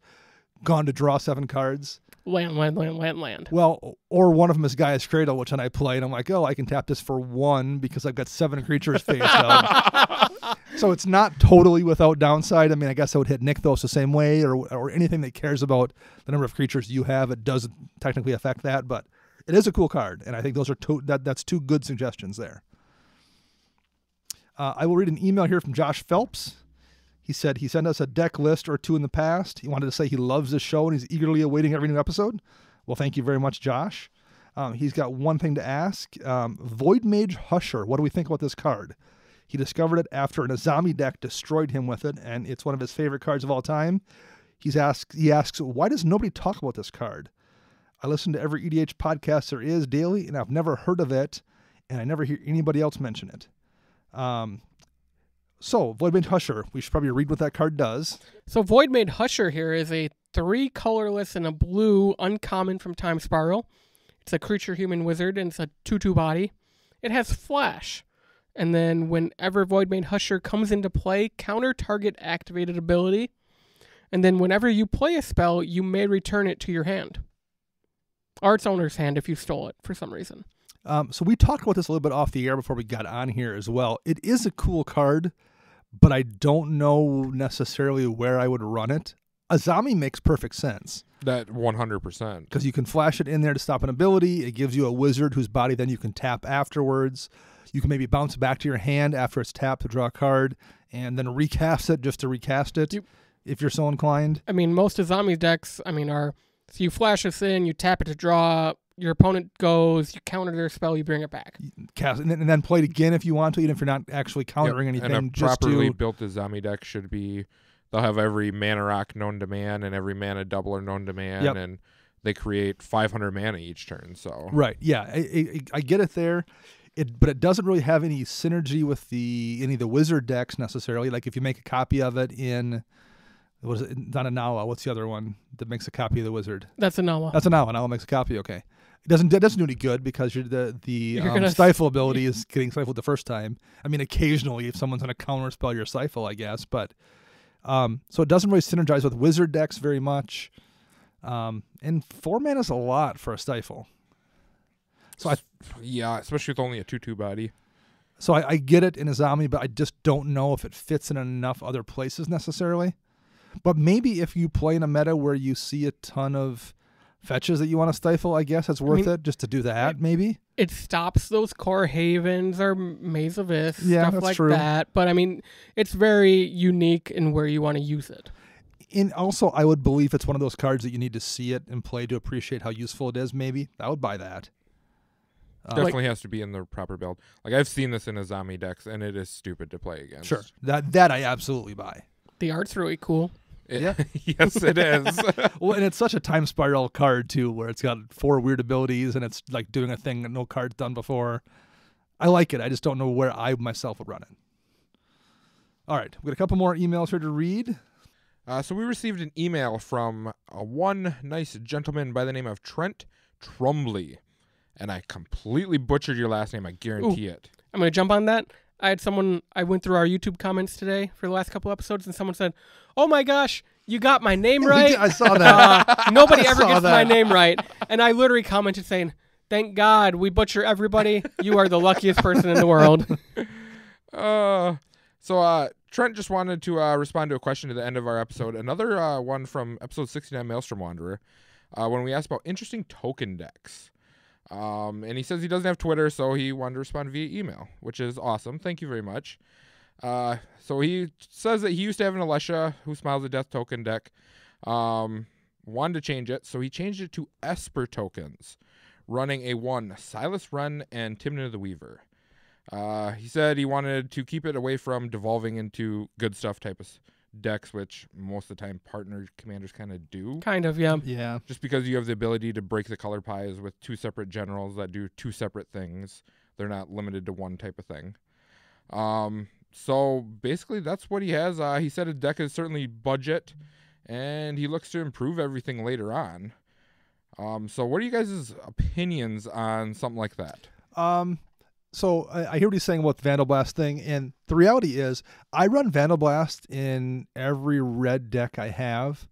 S1: gone to draw 7 cards.
S2: Land.
S1: Well, or one of them is Gaia's Cradle, which I play, and I'm like, oh, I can tap this for 1 because I've got 7 creatures phased out. So it's not totally without downside. I mean, I guess I would hit Nykthos the same way, or anything that cares about the number of creatures you have. It doesn't technically affect that, but it is a cool card, and I think those are that's 2 good suggestions there. I will read an email here from Josh Phelps. He said he sent us a deck list or 2 in the past. He wanted to say he loves this show and he's eagerly awaiting every new episode. Well, thank you very much, Josh. He's got one thing to ask. Voidmage Husher, what do we think about this card? He discovered it after an Azami deck destroyed him with it, and it's one of his favorite cards of all time. He asks, why does nobody talk about this card? I listen to every EDH podcast there is daily, and I've never heard of it, and I never hear anybody else mention it. So, Voidmage Husher, we should probably read what that card does.
S2: So, Voidmage Husher here is a 3 colorless and a blue uncommon from Time Spiral. It's a creature human wizard, and it's a 2/2 body. It has flash. And then whenever Voidmage Husher comes into play, counter target activated ability. And then whenever you play a spell, you may return it to your hand. Or its owner's hand if you stole it for some reason.
S1: So we talked about this a little bit off the air before we got on here as well. It is a cool card, but I don't know necessarily where I would run it. Azami makes perfect sense.
S3: That 100%.
S1: Because you can flash it in there to stop an ability. It gives you a wizard whose body then you can tap afterwards. You can maybe bounce back to your hand after it's tapped to draw a card and then recast it just to recast it if you're so inclined.
S2: I mean, most Azami decks, are, so you flash this in, you tap it to draw, your opponent goes, you counter their spell, you bring it back.
S1: Cast and then play it again if you want to, even if you're not actually countering anything.
S3: And a properly built Azami deck should be, they'll have every mana rock known to man and every mana doubler known to man, and they create 500 mana each turn. So
S1: right, yeah, I get it there. But it doesn't really have any synergy with any of the wizard decks necessarily. Like if you make a copy of it in, what is it? Not a Nala. What's the other one that makes a copy of the wizard?
S2: That's a Nala.
S1: That's a Nala. Nala makes a copy. Okay, it doesn't do any good because the stifle ability is getting stifled the first time. I mean, occasionally if someone's going to counter spell your stifle, I guess, but so it doesn't really synergize with wizard decks very much. And 4 mana is a lot for a stifle. So
S3: especially with only a 2/2 body.
S1: So I get it in Azami, but I just don't know if it fits in enough other places necessarily. But maybe if you play in a meta where you see a ton of fetches that you want to stifle, I guess it's worth it just to do that, maybe.
S2: It stops those core havens or Maze of Ith, stuff
S1: that's
S2: like
S1: true.
S2: that. But I mean, it's very unique in where you want to use it.
S1: And also, I would believe it's one of those cards that you need to see it and play to appreciate how useful it is, maybe. I would buy that.
S3: Definitely has to be in the proper build. Like, I've seen this in Azami decks, and it is stupid to play against.
S1: Sure. That I absolutely buy.
S2: The art's really cool.
S1: Yeah.
S3: Yes, it is.
S1: Well, and it's such a time spiral card, too, where it's got 4 weird abilities, and it's like doing a thing that no card's done before. I like it. I just don't know where I myself would run it. All right. We've got a couple more emails here to read.
S3: So we received an email from one nice gentleman by the name of Trent Trumbly. And I completely butchered your last name. I guarantee it.
S2: I'm going to jump on that. I went through our YouTube comments today for the last couple episodes, and someone said, "Oh my gosh, you got my name right."
S1: I saw that.
S2: Nobody ever
S1: saw
S2: gets
S1: that.
S2: my name right. And I literally commented saying, "Thank God we butcher everybody. You are the luckiest person in the world."
S3: So Trent just wanted to respond to a question at the end of our episode. Another one from episode 69, Maelstrom Wanderer, when we asked about interesting token decks. And he says he doesn't have Twitter, so he wanted to respond via email, which is awesome. Thank you very much. So he says that he used to have an Alesha Who Smiles at Death token deck. Wanted to change it, so he changed it to Esper tokens, running a 1 Silas Wren and Timna the Weaver. He said he wanted to keep it away from devolving into good stuff type of decks, which most of the time partner commanders kind of do.
S2: Kind of, yeah.
S1: Yeah.
S3: Just because you have the ability to break the color pies with 2 separate generals that do 2 separate things. They're not limited to one type of thing. So basically that's what he has. He said his deck is certainly budget, and he looks to improve everything later on. So what are you guys' opinions on something like that?
S1: So I hear what he's saying about the Vandal Blast thing, and the reality is I run Vandal Blast in every red deck I have.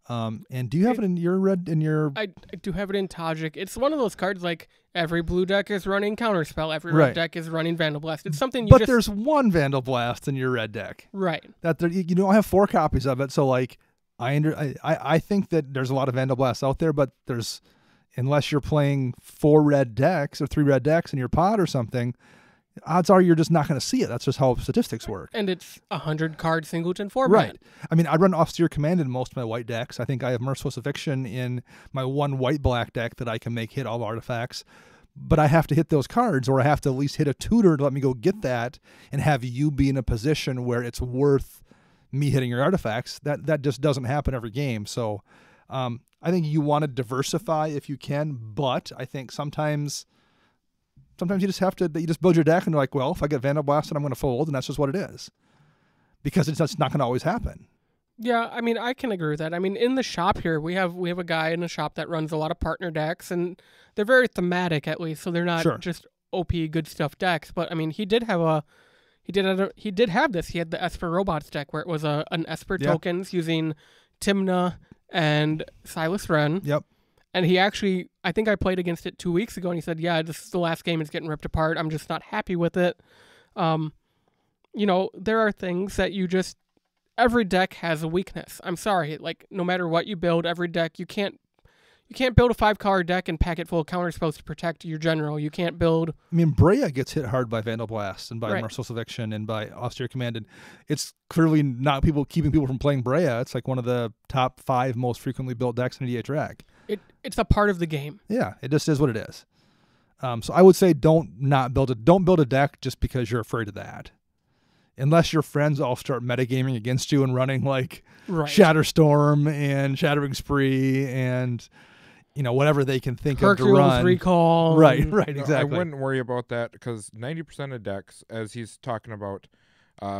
S1: And do you have it in your red, I
S2: do have it in Tajik. It's one of those cards like every blue deck is running Counterspell, every
S1: Right.
S2: red deck is running Vandal Blast. It's something you
S1: but
S2: just...
S1: there's one Vandal Blast in your red deck.
S2: Right.
S1: You don't have 4 copies of it, so like I think that there's a lot of Vandal Blasts out there, but there's, unless you're playing 4 red decks or 3 red decks in your pod or something, odds are you're just not going to see it. That's just how statistics work.
S2: And it's 100 card singleton format.
S1: Right. I mean, I run Austere Command in most of my white decks. I think I have Merciless Eviction in my 1 white-black deck that I can make hit all artifacts. But I have to hit those cards, or I have to at least hit a tutor to let me go get that and have you be in a position where it's worth me hitting your artifacts. That just doesn't happen every game. So I think you want to diversify if you can, but I think sometimes you just have to, you just build your deck and you're like, well, if I get Vandal Blasted, I'm going to fold, and that's just what it is. Because it's not going to always happen.
S2: Yeah, I mean, I can agree with that. I mean, in the shop here, we have a guy in the shop that runs a lot of partner decks, and they're very thematic at least, so they're not just OP good stuff decks. But I mean, he did have this. He had the Esper Robots deck where it was an Esper tokens using Timna and Silas Wren.
S1: Yep.
S2: And he actually, I think I played against it 2 weeks ago, and he said, "Yeah, this is the last game. It's getting ripped apart. I'm just not happy with it." There are things that every deck has a weakness. I'm sorry, like no matter what you build, every deck you can't build a 5-card deck and pack it full of counterspells to protect your general. You can't build.
S1: I mean, Breya gets hit hard by Vandal Blast and by
S2: Right.
S1: Merciless Eviction and by Austere Command, and it's clearly not keeping people from playing Breya. It's like one of the top 5 most frequently built decks in DH Rag.
S2: It's a part of the game.
S1: Yeah, it just is what it is. So I would say don't build a deck just because you're afraid of that. Unless your friends all start metagaming against you and running like Shatterstorm and Shattering Spree and whatever they can think of to
S2: Hercules
S1: run.
S2: Recall.
S1: Right,
S3: No,
S1: exactly.
S3: I wouldn't worry about that because 90% of decks, as he's talking about,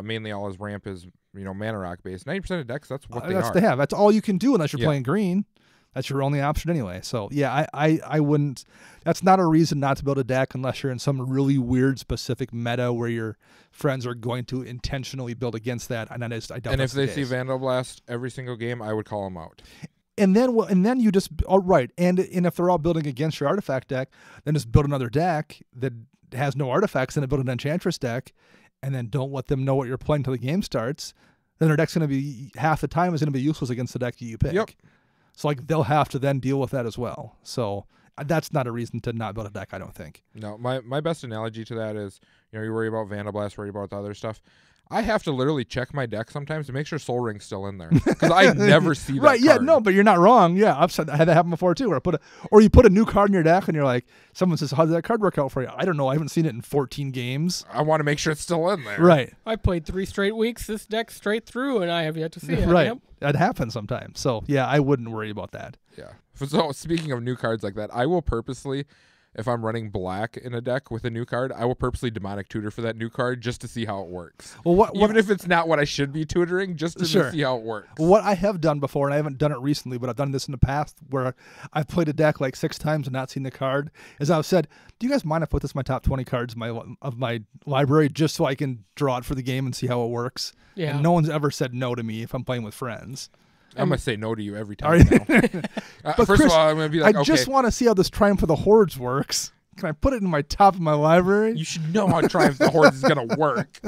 S3: mainly all his ramp is mana rock based. 90% of decks, that's what they are.
S1: They have. That's all you can do unless you're
S3: Yeah.
S1: playing green. That's your only option anyway. So yeah, I wouldn't. That's not a reason not to build a deck unless you're in some really weird specific meta where your friends are going to intentionally build against that. And I doubt.
S3: And
S1: that's
S3: if they
S1: the
S3: see
S1: case.
S3: Vandal Blast every single game, I would call them out.
S1: And then you just right. And if they're all building against your artifact deck, then just build another deck that has no artifacts, and build an Enchantress deck, and then don't let them know what you're playing till the game starts. then their deck's going to be half the time is going to be useless against the deck you pick.
S3: Yep.
S1: So like they'll have to then deal with that as well. So that's not a reason to not build a deck, I don't think.
S3: No, my best analogy to that is, you worry about Vandablast, worry about the other stuff. I have to literally check my deck sometimes to make sure Soul Ring's still in there because I never see that
S1: Right? Yeah,
S3: card.
S1: no, but you're not wrong. Yeah, I had that happen before too. Or you put a new card in your deck and you're like, someone says, "How did that card work out for you?" I don't know. I haven't seen it in 14 games.
S3: I want to make sure it's still in there.
S1: Right.
S2: I played 3 straight weeks this deck straight through, and I have yet to see it.
S1: Right.
S2: Yep.
S1: That happens sometimes. So yeah, I wouldn't worry about that.
S3: Yeah. So speaking of new cards like that, I will purposely, if I'm running black in a deck with a new card, I will purposely Demonic Tutor for that new card just to see how it works.
S1: Well,
S3: Even if it's not what I should be tutoring, just to
S1: Sure.
S3: see how it works.
S1: What I have done before, and I haven't done it recently, but I've done this in the past where I've played a deck like 6 times and not seen the card, is I've said, do you guys mind if I put this in my top 20 cards of my library just so I can draw it for the game and see how it works?
S2: Yeah.
S1: And no one's ever said no to me if I'm playing with friends.
S3: I'm going to say no to you every
S1: Are
S3: time
S1: you?
S3: now.
S1: But
S3: First
S1: Chris,
S3: of all, I'm going to be like,
S1: I
S3: okay,
S1: just want to see how this Triumph of the Hordes works. Can I put it in my top of my library?
S3: you should know how Triumph the Hordes is going to work.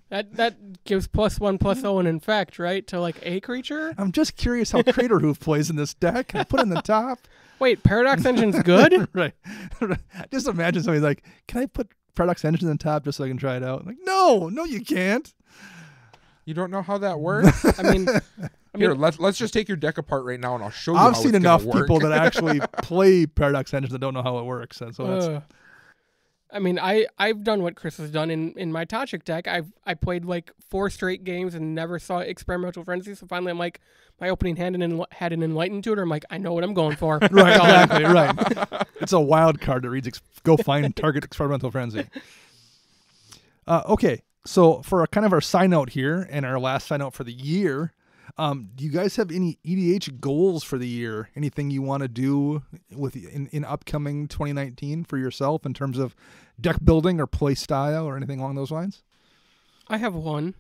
S2: That gives +1/+0 and infect, right, to like a creature?
S1: I'm just curious how Crater Hoof plays in this deck. Can I put it in the top?
S2: Wait, Paradox Engine's good?
S1: Right. Just imagine somebody like, can I put Paradox Engine in the top just so I can try it out? Like, no, you can't.
S3: You don't know how that works?
S2: I mean,
S3: Here, let's just take your deck apart right now, and I'll show you how
S1: I've
S3: it's
S1: seen
S3: gonna
S1: enough
S3: work.
S1: people that actually play Paradox Engine that don't know how it works. And so that's,
S2: I mean, I've done what Chris has done in my Toxic deck. I played like 4 straight games and never saw Experimental Frenzy. So finally, I'm like, my opening hand had an Enlightened Tutor. I'm like, I know what I'm going for.
S1: right, exactly, right. It's a wild card that reads, go find target Experimental Frenzy. Okay, so for kind of our sign out here and our last sign out for the year, do you guys have any EDH goals for the year? Anything you want to do in upcoming 2019 for yourself in terms of deck building or play style or anything along those lines?
S2: I have one.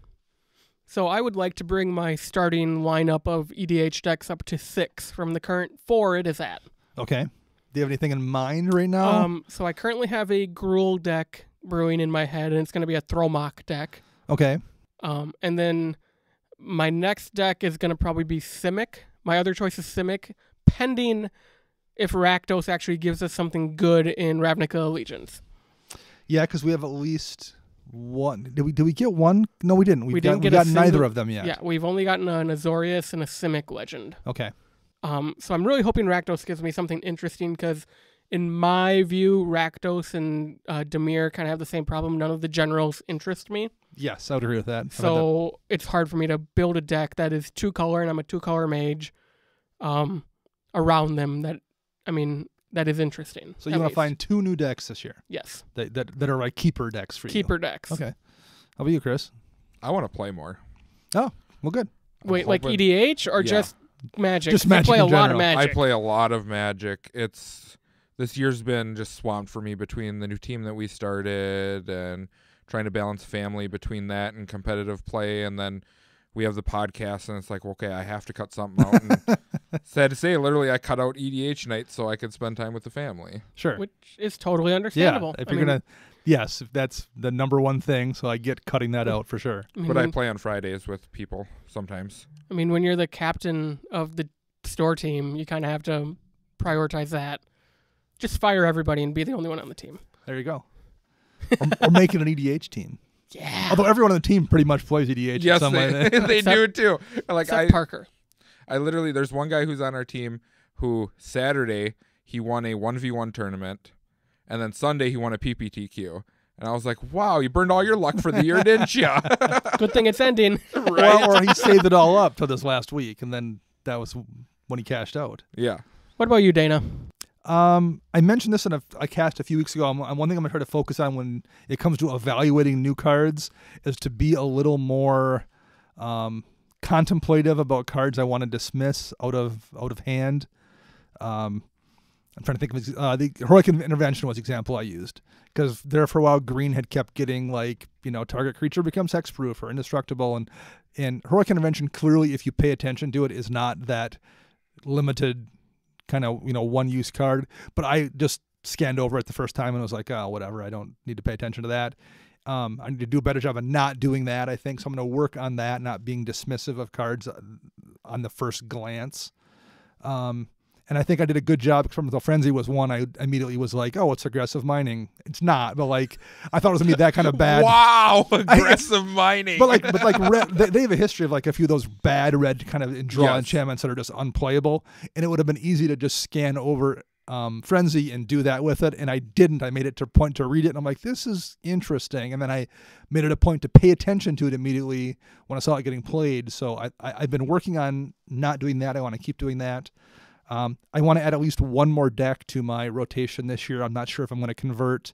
S2: So I would like to bring my starting lineup of EDH decks up to 6 from the current 4 it is at.
S1: Okay. Do you have anything in mind right now?
S2: So I currently have a Gruul deck brewing in my head, and it's going to be a Thromach deck.
S1: Okay.
S2: And then my next deck is going to probably be Simic. My other choice is Simic, pending if Rakdos actually gives us something good in Ravnica Allegiance.
S1: Yeah, because we have at least one. Did we get one? No, we didn't. We
S2: didn't get
S1: got
S2: a
S1: neither
S2: single-
S1: of them yet.
S2: Yeah, we've only gotten an Azorius and a Simic Legend.
S1: Okay.
S2: So I'm really hoping Rakdos gives me something interesting because, in my view, Rakdos and Dimir kind of have the same problem. None of the generals interest me.
S1: Yes, I would agree with that.
S2: So it's hard for me to build a deck that is 2-color, and I'm a 2-color mage, around them that is interesting.
S1: So you want to find 2 new decks this year?
S2: Yes.
S1: That are like keeper decks for you.
S2: Keeper decks.
S1: Okay. How about you, Chris?
S3: I want to play more.
S1: Oh, well, good.
S2: Wait, like
S3: hoping-
S2: EDH or
S3: Yeah.
S2: just Magic?
S1: Just
S2: I
S1: Magic
S2: play
S1: in
S2: a lot of
S1: general.
S2: Magic.
S3: I play a lot of Magic. This year's been just swamped for me between the new team that we started and trying to balance family between that and competitive play, and then we have the podcast, and it's like, okay, I have to cut something out. And sad to say, literally, I cut out EDH nights so I could spend time with the family.
S1: Sure.
S2: Which is totally
S1: Yeah.
S2: understandable.
S1: If you're gonna, yes, if that's the number one thing. So I get cutting that out for sure.
S3: But I play on Fridays with people sometimes.
S2: I mean, when you're the captain of the store team, you kind of have to prioritize that. Just fire everybody and be the only one on the team.
S1: There you go. or make it an EDH team.
S2: Yeah.
S1: Although everyone on the team pretty much plays EDH. in
S3: Yes,
S1: some way.
S3: they do too. Like
S2: Except Parker.
S3: I literally, there's one guy who's on our team who Saturday he won a 1v1 tournament, and then Sunday he won a PPTQ. And I was like, wow, you burned all your luck for the year, didn't you?
S2: Good thing it's ending.
S1: Well, or he saved it all up till this last week, and then that was when he cashed out.
S3: Yeah.
S2: What about you, Dana?
S1: I mentioned this in a cast a few weeks ago. One thing I'm going to try to focus on when it comes to evaluating new cards is to be a little more contemplative about cards I want to dismiss out of hand. I'm trying to think of the Heroic Intervention was the example I used, because there for a while Green had kept getting target creature becomes hexproof or indestructible, and Heroic Intervention clearly, if you pay attention to it, is not that limited kind of one use card. But I just scanned over it the first time and was like, oh, whatever, I don't need to pay attention to that. I need to do a better job of not doing that, I think. So I'm going to work on that, not being dismissive of cards on the first glance. And I think I did a good job. From the Frenzy was one I immediately was like, oh, it's aggressive mining. It's not, but like I thought it was gonna be that kind of bad.
S3: Wow, aggressive mining.
S1: But like red, they have a history of like a few of those bad red kind of draw enchantments that are just unplayable, and it would have been easy to just scan over Frenzy and do that with it, and I didn't. I made it to point to read it, and I'm like, this is interesting, and then I made it a point to pay attention to it immediately when I saw it getting played. So I've been working on not doing that. I want to keep doing that. I want to add at least one more deck to my rotation this year. I'm not sure if I'm going to convert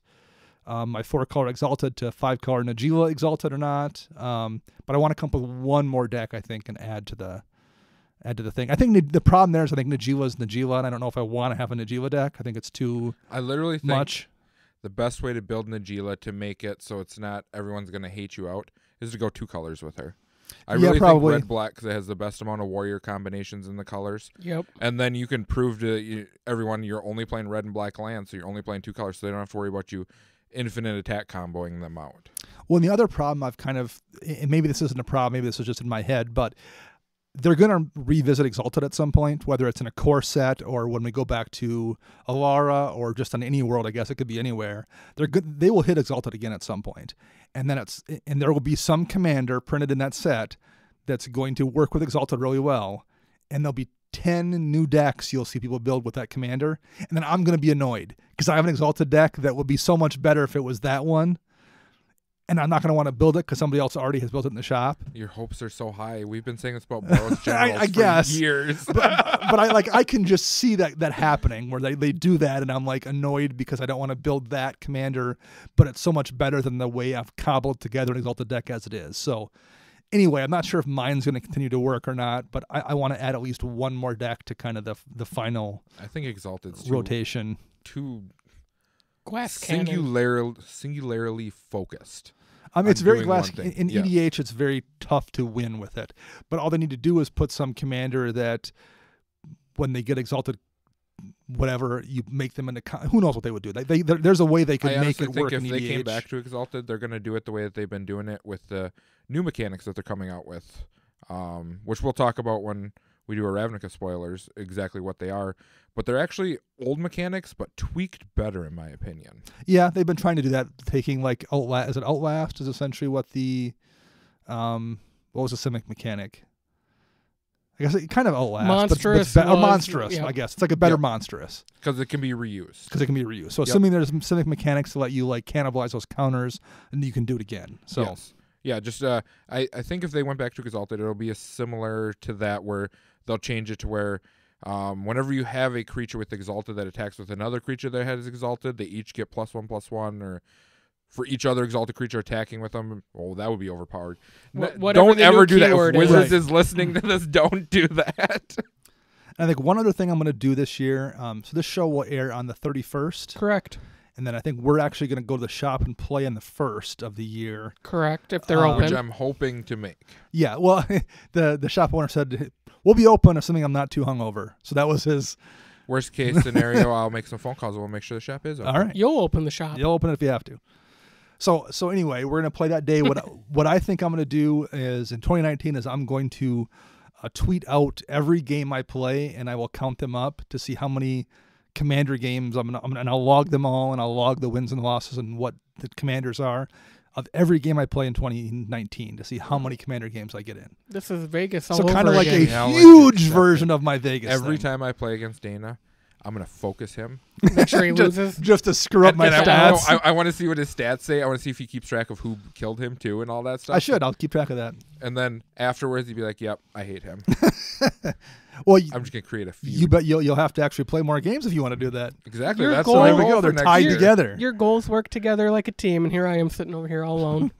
S1: my 4-color Exalted to 5-color Najeela Exalted or not. But I want to come up with one more deck, I think, and add to the thing. I think the problem there is I think Najeela is Najeela, and I don't know if I want to have a Najeela deck. I think it's too
S3: I literally think
S1: much.
S3: The best way to build Najeela to make it so it's not everyone's going to hate you out is to go 2 colors with her. I really think red-black because it has the best amount of warrior combinations in the colors.
S2: Yep.
S3: And then you can prove to everyone you're only playing red and black lands, so you're only playing 2 colors, so they don't have to worry about you infinite attack comboing them out.
S1: Well, and the other problem I've kind of, and maybe this isn't a problem, maybe this is just in my head, but they're going to revisit Exalted at some point, whether it's in a core set or when we go back to Alara or just on any world. I guess it could be anywhere. They will hit Exalted again at some point, and then there will be some commander printed in that set that's going to work with Exalted really well, and there'll be 10 new decks you'll see people build with that commander, and then I'm going to be annoyed because I have an Exalted deck that would be so much better if it was that one. And I'm not going to want to build it because somebody else already has built it in the shop.
S3: Your hopes are so high. We've been saying this about Boros Generals
S1: I guess.
S3: for years.
S1: but I can just see that happening where they do that, and I'm like annoyed because I don't want to build that commander, but it's so much better than the way I've cobbled together an Exalted deck as it is. So anyway, I'm not sure if mine's going to continue to work or not, but I want to add at least one more deck to kind of the final
S3: I think Exalted's
S1: rotation.
S3: Too
S2: glass cannon.
S3: singularly focused.
S1: I mean, it's very
S3: doing
S1: glass.
S3: one thing.
S1: In EDH, it's very tough to win with it. But all they need to do is put some commander that, when they get Exalted, whatever, you make them into. Who knows what they would do? There's a way they could make it work in EDH.
S3: If they came back to Exalted, they're going to do it the way that they've been doing it with the new mechanics that they're coming out with, which we'll talk about when we do a Ravnica spoilers, exactly what they are. But they're actually old mechanics, but tweaked better, in my opinion.
S1: Yeah, they've been trying to do that, taking like Outlast. Is it Outlast? Is essentially what the what was the Simic mechanic? I guess it kind of Outlast,
S2: Monstrous,
S1: but Monstrous.
S2: yeah.
S1: I guess it's like a better Monstrous
S3: Because it can be reused.
S1: because it can be reused. So assuming there's some Simic mechanics to let you like cannibalize those counters, and you can do it again. So
S3: yes. Yeah, just I think if they went back to Exalted, it'll be similar to that where they'll change it to where whenever you have a creature with Exalted that attacks with another creature that has Exalted, they each get +1/+1, or for each other Exalted creature attacking with them. Oh, that would be overpowered. Don't ever do that. If Wizards is listening to this, don't do that.
S1: And I think one other thing I'm going to do this year, so this show will air on the 31st.
S2: Correct.
S1: And then I think we're actually going to go to the shop and play on the 1st of the year.
S2: Correct, if they're open.
S3: Which I'm hoping to make.
S1: Yeah, well, the shop owner said, we'll be open assuming I'm not too hungover. So that was his...
S3: Worst case scenario, I'll make some phone calls and we'll make sure the shop is open.
S1: All right.
S2: You'll open the shop.
S1: You'll open it if you have to. So anyway, we're going to play that day. What I think I'm going to do is in 2019 is I'm going to tweet out every game I play, and I will count them up to see how many Commander games and I'll log them all, and I'll log the wins and losses and what the commanders are of every game I play in 2019 to see how many Commander games I get in.
S2: This is Vegas all
S1: So
S2: over
S1: kind of like
S2: again.
S1: a huge version of my Vegas.
S3: Every
S1: thing.
S3: time I play against Dana, I'm going to focus him.
S2: Make sure he loses.
S1: Just to screw up my
S3: And
S1: stats.
S3: I want to see what his stats say. I want to see if he keeps track of who killed him too and all that stuff.
S1: I should. I'll keep track of that.
S3: And then afterwards, he'd be like, "Yep, I hate him."
S1: Well,
S3: I'm just gonna create a feud.
S1: you bet you'll have to actually play more games if you want to do that.
S3: Exactly.
S2: Your
S3: That's
S2: goal-
S3: what
S1: There
S3: I'm
S1: we go.
S3: hoping
S1: They're
S3: next
S1: tied
S3: year.
S1: together.
S2: Your goals work together like a team, and here I am sitting over here all alone.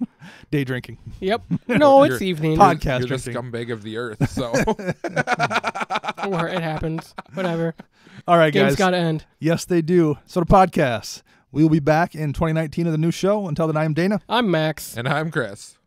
S1: Day drinking.
S2: Yep. No, it's
S3: You're-
S2: evening.
S1: Podcast
S3: You're the
S1: drinking.
S3: scumbag of the earth. So
S2: Or it happens. Whatever.
S1: All right,
S2: Game's
S1: guys.
S2: got to end.
S1: Yes, they do. So the podcasts. We will be back in 2019 with a new show. Until then, I am Dana.
S2: I'm Max.
S3: and I'm Chris.